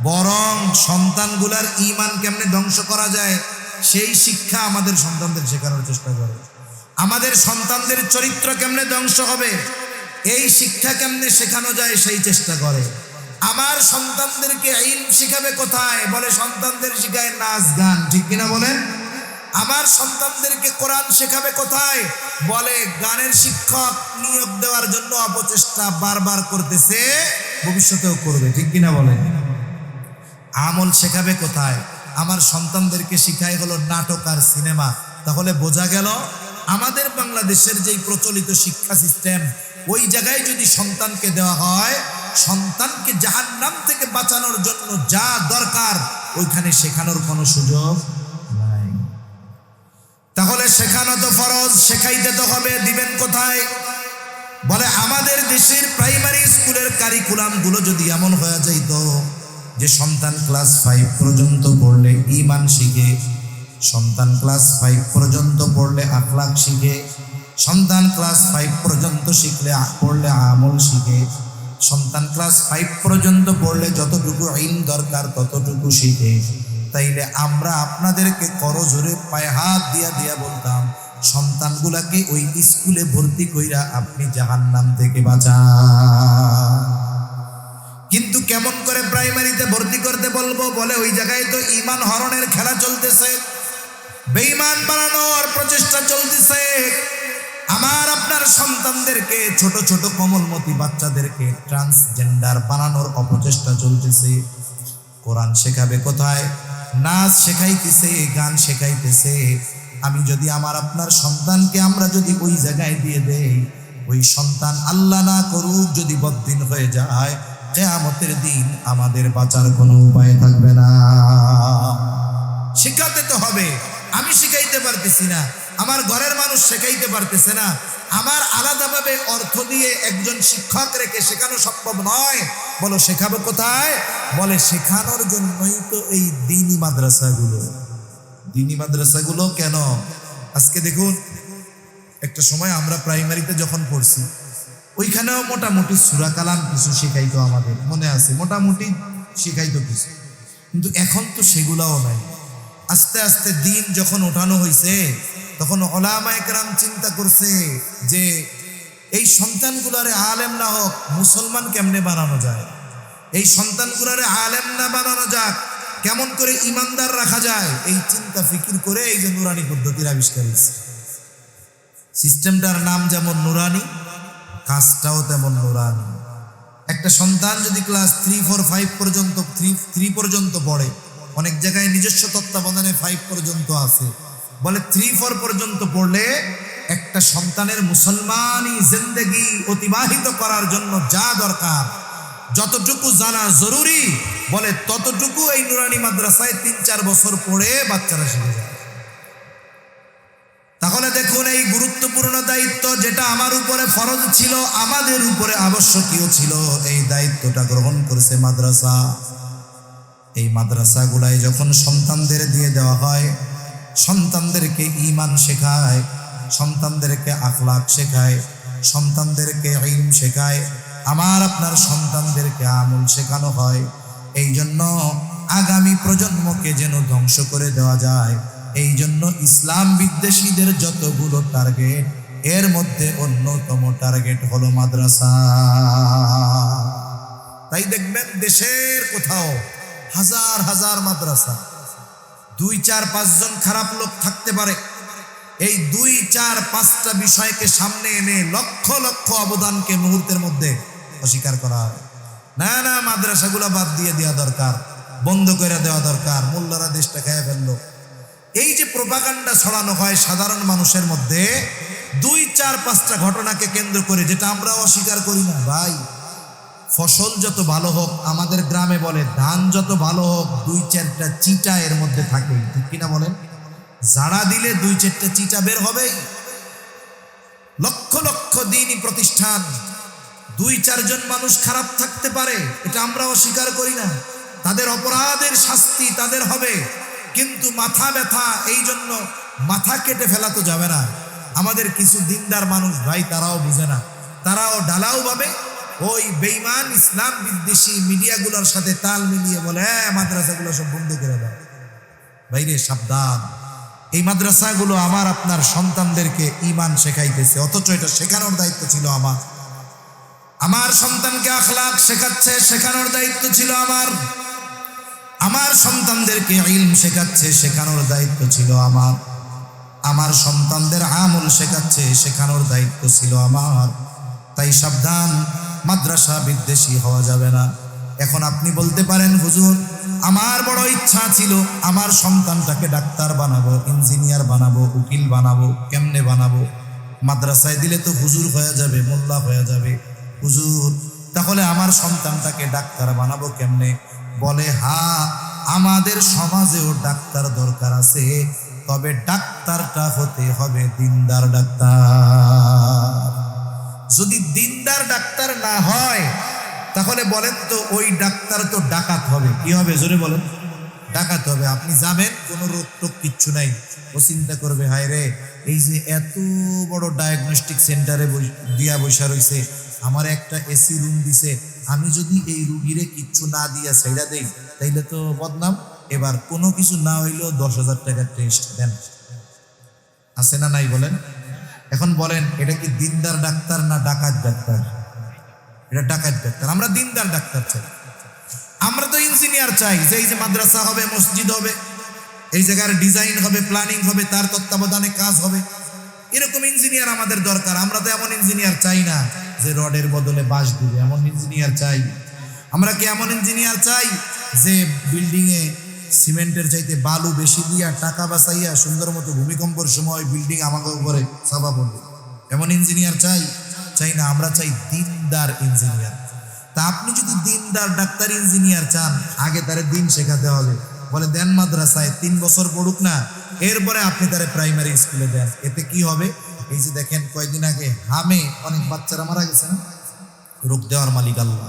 বরং সন্তানগুলার ঈমান কেমনে ধ্বংস করা যায় সেই শিক্ষা আমাদের সন্তানদের শেখানোর চেষ্টা করে। আমাদের সন্তানদের চরিত্র কেমনে ধ্বংস হবে এই শিক্ষা কেমনে শেখানো যায় সেই চেষ্টা করে। আমার সন্তানদেরকে ইলম শিখাবে কোথায়? বলে সন্তানদের শিখায় নাচ গান, ঠিক কিনা বলেন? আমার সন্তানদেরকে কোরআন শেখাবে কোথায়? বলে গানের শিক্ষক নিয়োগ দেওয়ার জন্য অপচেষ্টা বারবার করতেছে, ভবিষ্যতেও করবে, ঠিক কিনা বলেন? আমল শেখাবে কোথায়? আমার সন্তানদেরকে শিখাই হলো নাটক আর সিনেমা। তাহলে বোঝা গেল আমাদের বাংলাদেশের যেই প্রচলিত শিক্ষা সিস্টেম, ওই জায়গায় যদি সন্তানকে দেওয়া হয়, সন্তানকে জাহান্নাম থেকে বাঁচানোর জন্য যা দরকার ওইখানে শেখানোর কোনো সুযোগ নাই। তাহলে শেখানো তো ফরজ, শেখাইতে তো হবে। দিবেন কোথায়? বলে আমাদের দেশের প্রাইমারি স্কুলের কারিকুলামগুলো যদি এমন হয়ে যাইত যে সন্তান ক্লাস 5 পর্যন্ত পড়লে ঈমান শিখে, সন্তান ক্লাস 5 পর্যন্ত পড়লে আখলাক শিখে, সন্তান ক্লাস 5 পর্যন্ত পড়লে আমল শিখে, সন্তান ক্লাস 5 পর্যন্ত পড়লে যতটুকু ইলম দরকার ততটুকু শিখে, তাইলে আমরা আপনাদেরকে করজোরে পায়ে হাত দিয়া বলতাম সন্তানগুলাকে ওই স্কুলে ভর্তি কইরা আপনি জাহান্নাম থেকে বাঁচান। কিন্তু কেমন করে প্রাইমারিতে ভর্তি করতে বলবো? বলে ওই জায়গায় তো ঈমান হরণের খেলা চলতেছে, বেঈমান বানানোর প্রচেষ্টা চলতেছে। আমার আপনার সন্তানদেরকে, ছোট ছোট কোমলমতি বাচ্চাদেরকে ট্রান্সজেন্ডার বানানোর অপচেষ্টা চলতেছে। কোরআন শেখাবে কোথায়? নাচ শেখাইতেছে, গান শেখাইতেছে। আমি যদি আমার আপনার সন্তানকে আমরা যদি ওই জায়গায় দিয়ে দেই, ওই সন্তান আল্লাহ না করুক যদি বদ্দিন হয়ে যায়, কিয়ামতের দিন আমাদের বাঁচার কোনো উপায় থাকবে না। শেখাতে তো হবে। আমি শিখাইতে পারতেছি না, আমার ঘরের মানুষ শেখাইতে পারতেছে না, আমার আলাদাভাবে অর্থ দিয়ে একজন শিক্ষক রেখে শেখানো সম্ভব নয়। বলো শেখাবো কোথায়? বলে শেখানোর জন্যই তো এই দ্বীনি মাদ্রাসাগুলো। দ্বীনি মাদ্রাসাগুলো কেন? আজকে দেখুন, একটা সময় আমরা প্রাইমারিতে যখন পড়ছি ওইখানেও মোটামুটি সূরা কালাম কিছু শেখাইতো, আমাদের মনে আছে, মোটামুটি শেখাইতো কিছু। কিন্তু এখন তো সেগুলাও নাই। আস্তে আস্তে দিন যখন ওঠানো হয়েছে তখন উলামায়ে কেরাম চিন্তা করছে যে এই সন্তানগুলারে আলেম না হোক, মুসলমান কেমনে বানানো যায়? এই সন্তানগুলারে আলেম না বানানো যাক, কেমন করে ইমানদার রাখা যায়? এই চিন্তা ফিকির করে এই যে নুরানি পদ্ধতির আবিষ্কার হয়েছে। সিস্টেমটার নাম যেমন নুরানি, কাজটাও তেমন নুরানি। একটা একটা সন্তান যদি ক্লাস 3, 4, 5 পর্যন্ত 3 পর্যন্ত পড়ে, অনেক জায়গায় নিজস্ব তত্ত্বাবধানে 5 পর্যন্ত আছে, বলে 3, 4 পর্যন্ত পড়লে একটা সন্তানের মুসলমানি জিন্দেগি অতিবাহিত করার জন্য যা দরকার, যতটুকু জানা জরুরি, বলে ততটুকু এই নুরানি মাদ্রাসায় 3-4 বছর পড়ে বাচ্চারা শিখে যায়। তাহলে দেখুন, এই গুরুত্বপূর্ণ দায়িত্ব যেটা আমার উপরে ফরজ ছিল, আমাদের উপরে আবশ্যকীয় ছিল, এই দায়িত্বটা গ্রহণ করেছে মাদ্রাসা। এই মাদ্রাসাগুলাই যখন সন্তানদের দিয়ে দেওয়া হয়, সন্তানদেরকে ঈমান শেখায়, সন্তানদেরকে আখলাক শেখায়, সন্তানদেরকে ইলম শেখায়, আমার আপনার সন্তানদেরকে আমল শেখানো হয়। এই জন্য আগামী প্রজন্মকে যেন ধ্বংস করে দেওয়া যায়, এই জন্য ইসলাম বিদ্বেষীদের যতগুলো টার্গেট, এর মধ্যে অন্যতম টার্গেট হলো মাদ্রাসা। তাই দেখবেন দেশের কোথাও হাজার হাজার মাদ্রাসা, 2, 4, 5 জন খারাপ লোক থাকতে পারে, এই 2, 4, 5টা বিষয়কে সামনে এনে লক্ষ লক্ষ অবদানকে মুহূর্তের মধ্যে অস্বীকার করা হয়। না না, মাদ্রাসাগুলো বাদ দিয়ে দেওয়া দরকার, বন্ধ করে দেওয়া দরকার, মোল্লারা দেশটা খেয়ে ফেললো। এই যে প্রোপাগান্ডা ছড়ানো হয় সাধারণ মানুষের মধ্যে 2, 4, 5টা ঘটনাকে কেন্দ্র করে, যেটা আমরা অস্বীকার করি না ভাই। ফসল যত ভালো হোক, আমাদের গ্রামে বলে ধান যত ভালো হোক, 2, 4টা চিটা এর মধ্যে থাকে, ঠিক কিনা বলেন? জাড়া দিলে 2, 4টা চিটা বের হবেই। লক্ষ লক্ষ দিনই প্রতিষ্ঠান, 2, 4 জন মানুষ খারাপ থাকতে পারে, এটা আমরা অস্বীকার করি না। তাদের অপরাধের শাস্তি তাদের হবে, কিন্তু মাথা ব্যথা, এই জন্য মাথা কেটে ফেলা তো যাবে না। আমাদের কিছু দিনদার মানুষ ভাই, তারাও বুঝে না, তারাও ঢালাও ভাবে ওই বেঈমান ইসলাম বিদ্বেষী মিডিয়াগুলোর সাথে তাল মিলিয়ে বলে মাদ্রাসাগুলো সব বন্ধ করে দাও। ভাইরে সাবধান, এই মাদ্রাসাগুলো আমার আপনার সন্তানদেরকে ঈমান শেখাইতেছে, অথচ এটা শেখানোর দায়িত্ব ছিল আমার। আমার সন্তানকে আখলাক শেখাচ্ছে, শেখানোর দায়িত্ব ছিল আমার। আমার সন্তানদেরকে ইলম শেখাচ্ছে, শেখানোর দায়িত্ব ছিল আমার। আমার সন্তানদের আমল শেখাচ্ছে, শেখানোর দায়িত্ব ছিল আমার। তাই সাবধান, মাদ্রাসা বিদ্বেষী হওয়া যাবে না। এখন আপনি বলতে পারেন, হুজুর আমার বড় ইচ্ছা ছিল আমার সন্তানটাকে ডাক্তার বানাবো, ইঞ্জিনিয়ার বানাবো, উকিল বানাবো, কেমনে বানাবো? মাদ্রাসায় দিলে তো হুজুর হয়ে যাবে, মোল্লা হয়ে যাবে। হুজুর তাহলে আমার সন্তানটাকে ডাক্তার বানাবো কেমনে? বলে হ্যাঁ, আমাদের সমাজেও ডাক্তার দরকার আছে, তবে ডাক্তারটা হতে হবে দিনদার ডাক্তার। যদি দিনদার ডাক্তার না হয়, তাহলে বলেন তো ওই ডাক্তার তো ডাকাত হবে। কি হবে জোরে বলেন? ডাকাত হবে। আপনি যাবেন, কোনো রোগ টোগ কিচ্ছু নাই, ও চিন্তা করবে হায় রে, এই যে এত বড় ডায়াগনস্টিক সেন্টারে দিয়া বসা রয়েছে, আমার একটা এসি রুম দিছে, আমি যদি এই রুগীরে কিচ্ছু না দিয়া ছেড়া দেই তাইলে তো বদনাম। এবার কোনো কিছু না হইলেও 10,000 টাকার টেস্ট দেন, আছে না নাই বলেন? এখন বলেন, এটা কি দিনদার ডাক্তার না ডাকাত ডাক্তার? এটা ডাকাত ডাক্তার। আমরা দিনদার ডাক্তার চাই। আমরা তো ইঞ্জিনিয়ার চাই, যে এই যে মাদ্রাসা হবে, মসজিদ হবে, এই জায়গার ডিজাইন হবে, প্ল্যানিং হবে, তার তত্ত্বাবধানে কাজ হবে, এরকম ইঞ্জিনিয়ার আমাদের দরকার। আমরা তো এমন ইঞ্জিনিয়ার চাই না যে রডের বদলে বাঁশ দিবে, এমন ইঞ্জিনিয়ার চাই। আমরা কি এমন ইঞ্জিনিয়ার চাই যে বিল্ডিংয়ে সিমেন্টের চাইতে বালু বেশি দিয়া টাকা বাঁচাইয়া সুন্দর মতো ভূমিকম্পের সময় বিল্ডিং আমাকে উপরে চাপা পড়বে? এমন ইঞ্জিনিয়ার চাই? চাই না। আমরা চাই দিনদার ইঞ্জিনিয়ার। তা আপনি যদি দিনদার ডাক্তার ইঞ্জিনিয়ার চান, আগে তারে দিন শেখাতে হবে। বলে দেন মাদ্রাসায় 3 বছর পড়ুক না, এরপরে আপনি তারে প্রাইমারি স্কুলে দেন। এতে কি হবে? এই যে দেখেন কয়েকদিন আগে হামে অনেক বাচ্চারা মারা গেছে না? রোগ দেওয়ার মালিক আল্লাহ।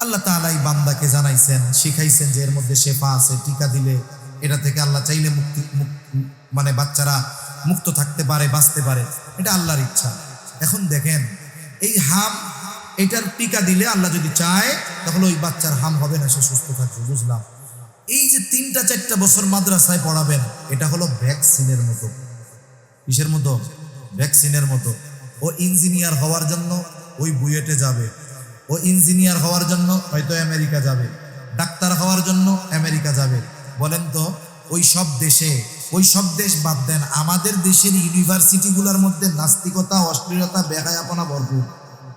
আল্লাহ তাআলা এই বান্দাকে জানাইছেন, শিখাইছেন যে এর মধ্যে শেফা আছে, টিকা দিলে এটা থেকে আল্লাহ চাইলে মানে বাচ্চারা মুক্ত থাকতে পারে, বাঁচতে পারে, এটা আল্লাহর ইচ্ছা। এখন দেখেন এই হাম, এটার টিকা দিলে আল্লাহ যদি চায় তাহলে ওই বাচ্চার হাম হবে না, সে সুস্থ থাকবে। বুঝলাম। এই যে 3-4 বছর মাদ্রাসায় পড়াবেন, এটা হলো ভ্যাকসিনের মতো। কিসের মতো? ভ্যাকসিনের মতো। ও ইঞ্জিনিয়ার হওয়ার জন্য ওই বুয়েটে যাবে, ও ইঞ্জিনিয়ার হওয়ার জন্য হয়তো আমেরিকা যাবে, ডাক্তার হওয়ার জন্য আমেরিকা যাবে। বলেন তো ওই সব দেশ বাদ দেন, আমাদের দেশের ইউনিভার্সিটিগুলোর মধ্যে নাস্তিকতা, অশ্লীলতা, বেহায়াপনা ভরপুর।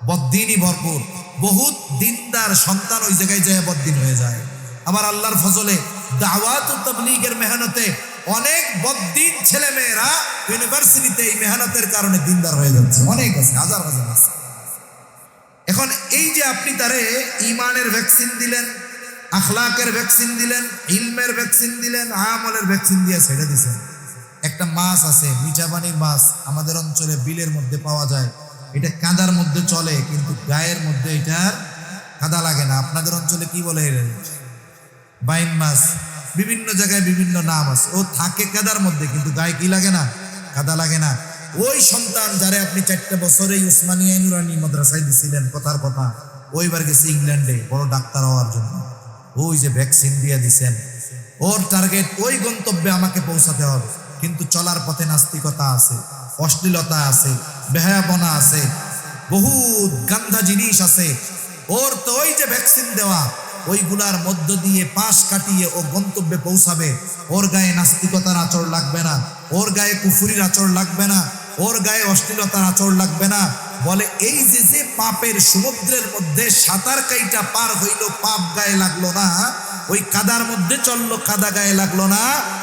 বদ্দিনই ভরপুর। বহুত দিনদার সন্তান ওই জায়গায় যায় বদ্দিন হয়ে যায়। আবার আল্লাহর ফজলে দাওয়াত ও তাবলীগের মেহনতে অনেক বদ্দিন ছেলে মেয়েরা ইউনিভার্সিটিতে এই মেহনতের কারণে দিনদার হয়ে যাচ্ছে, অনেক আছে, হাজার হাজার আছে। এখন এই যে আপনি তারে ইমানের ভ্যাকসিন দিলেন, আখলাকের ভ্যাকসিন দিলেন, ইলমের ভ্যাকসিন দিলেন, আমলের ভ্যাকসিন দিয়ে ছেড়ে দিছেন। একটা মাছ আছে, মিঠা পানির মাছ, আমাদের অঞ্চলে বিলের মধ্যে পাওয়া যায়। এটা কাদার মধ্যে চলে, কিন্তু গায়ের মধ্যে এটার কাদা লাগে না। আপনাদের অঞ্চলে কি বলে? বাইন মাছ, বিভিন্ন জায়গায় বিভিন্ন নাম আছে। ও থাকে কাদার মধ্যে, কিন্তু গায়ে কি লাগে না? কাদা লাগে না। ওই সন্তান যারে আপনি 4 বছরে উসমানিয়া নুরানি মাদ্রাসায় দিছিলেন, কথার কথা, ওইবার গেছে ইংল্যান্ডে বড় ডাক্তার হওয়ার জন্য। ওই যে ভ্যাকসিন দিয়ে দিছেন, ওর টার্গেট ওই গন্তব্যে আমাকে পৌঁছাতে হবে, কিন্তু চলার পথে নাস্তিকতা আছে, অশ্লীলতা আছে, বেহায়াপনা আছে, বহুত গান্ধা জিনিস আছে। ওর তো ওই যে ভ্যাকসিন দেওয়া, ওইগুলার মধ্য দিয়ে পাশ কাটিয়ে ও গন্তব্যে পৌঁছাবে। ওর গায়ে নাস্তিকতার আচর লাগবে না, ওর গায়ে কুফুরির আচর লাগবে না, ওর গায়ে অশ্লীলতার আচর লাগবে না। বলে এই যে যে পাপের সমুদ্রের মধ্যে সাঁতার কাইটা পার হইল, পাপ গায়ে লাগলো না, ওই কাদার মধ্যে চললো, কাদা গায়ে লাগলো না।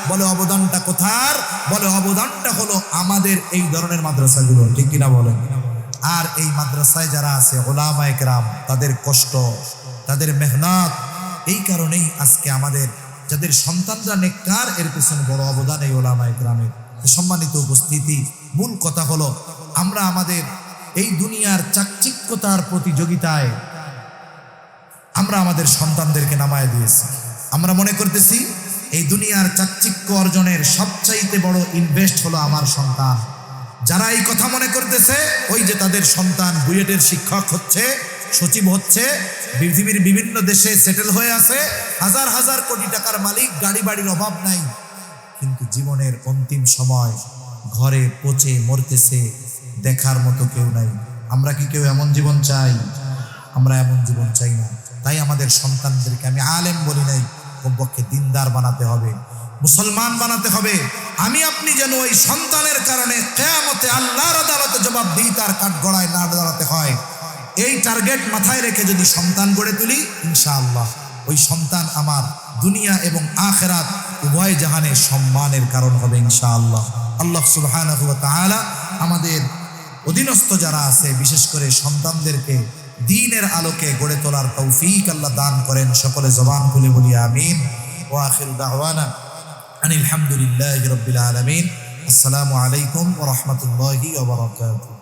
বলে অবদানটা কোথার? বলে অবদানটা হলো আমাদের এই ধরনের মাদ্রাসাগুলো, ঠিক কিনা বলেন? আর এই মাদ্রাসায় যারা আছে ওলামায়ে কেরাম, তাদের কষ্ট, তাদের মেহনত, এই কারণেই আজকে আমাদের যাদের সন্তানরা নেককার, এর পেছনে বড় অবদান এই ওলামায়ে কেরামের। সম্মানিত উপস্থিতি, মূল কথা হলো আমরা আমাদের এই দুনিয়ার চাকচিক্যতার প্রতিযোগিতায় আমরা আমাদের সন্তানদেরকে নামায় দিয়েছি। আমরা মনে করতেছি এই দুনিয়ার চাকচিক্য অর্জনের সবচাইতে বড় ইনভেস্ট হলো আমার সন্তান। যারা এই কথা মনে করতেছে, ওই যে তাদের সন্তান বুয়েটের শিক্ষক হচ্ছে, সচিব হচ্ছে, পৃথিবীর বিভিন্ন দেশে সেটেল হয়ে আছে, হাজার হাজার কোটি টাকার মালিক, গাড়ি বাড়ির অভাব নাই, কিন্তু জীবনের অন্তিম সময় ঘরে পচে মরতেছে, দেখার মতো কেউ নাই। আমরা কি কেউ এমন জীবন চাই? আমরা এমন জীবন চাই না। তাই আমাদের সন্তানদেরকে, আমি আলেম বলি নাই, কমপক্ষে দিনদার বানাতে হবে, মুসলমান বানাতে হবে। আমি আপনি যেন ওই সন্তানের কারণে কিয়ামতে আল্লাহর আদালতে জবাবদিহিতার কাঠগড়ায় না দাঁড়াতে হয়, এই টার্গেট মাথায় রেখে যদি সন্তান গড়ে তুলি, ইনশাআল্লাহ ওই সন্তান আমার দুনিয়া এবং আখিরাত উভয় জাহানে সম্মানের কারণ হবে ইনশাআল্লাহ। আল্লাহ সুবহানাহু ওয়া তাআলা আমাদের অধীনস্থ যারা আছে, বিশেষ করে সন্তানদেরকে দ্বীনের আলোকে গড়ে তোলার তৌফিক আল্লাহ দান করেন। সকলে জবান খুলে বলি আমিন। ওয়া আখিরু দাওয়ানা আনিল হামদুলিল্লাহি রাব্বিল আলামিন। আসসালামু আলাইকুম ওয়া রাহমাতুল্লাহি ওয়া বারাকাতুহু।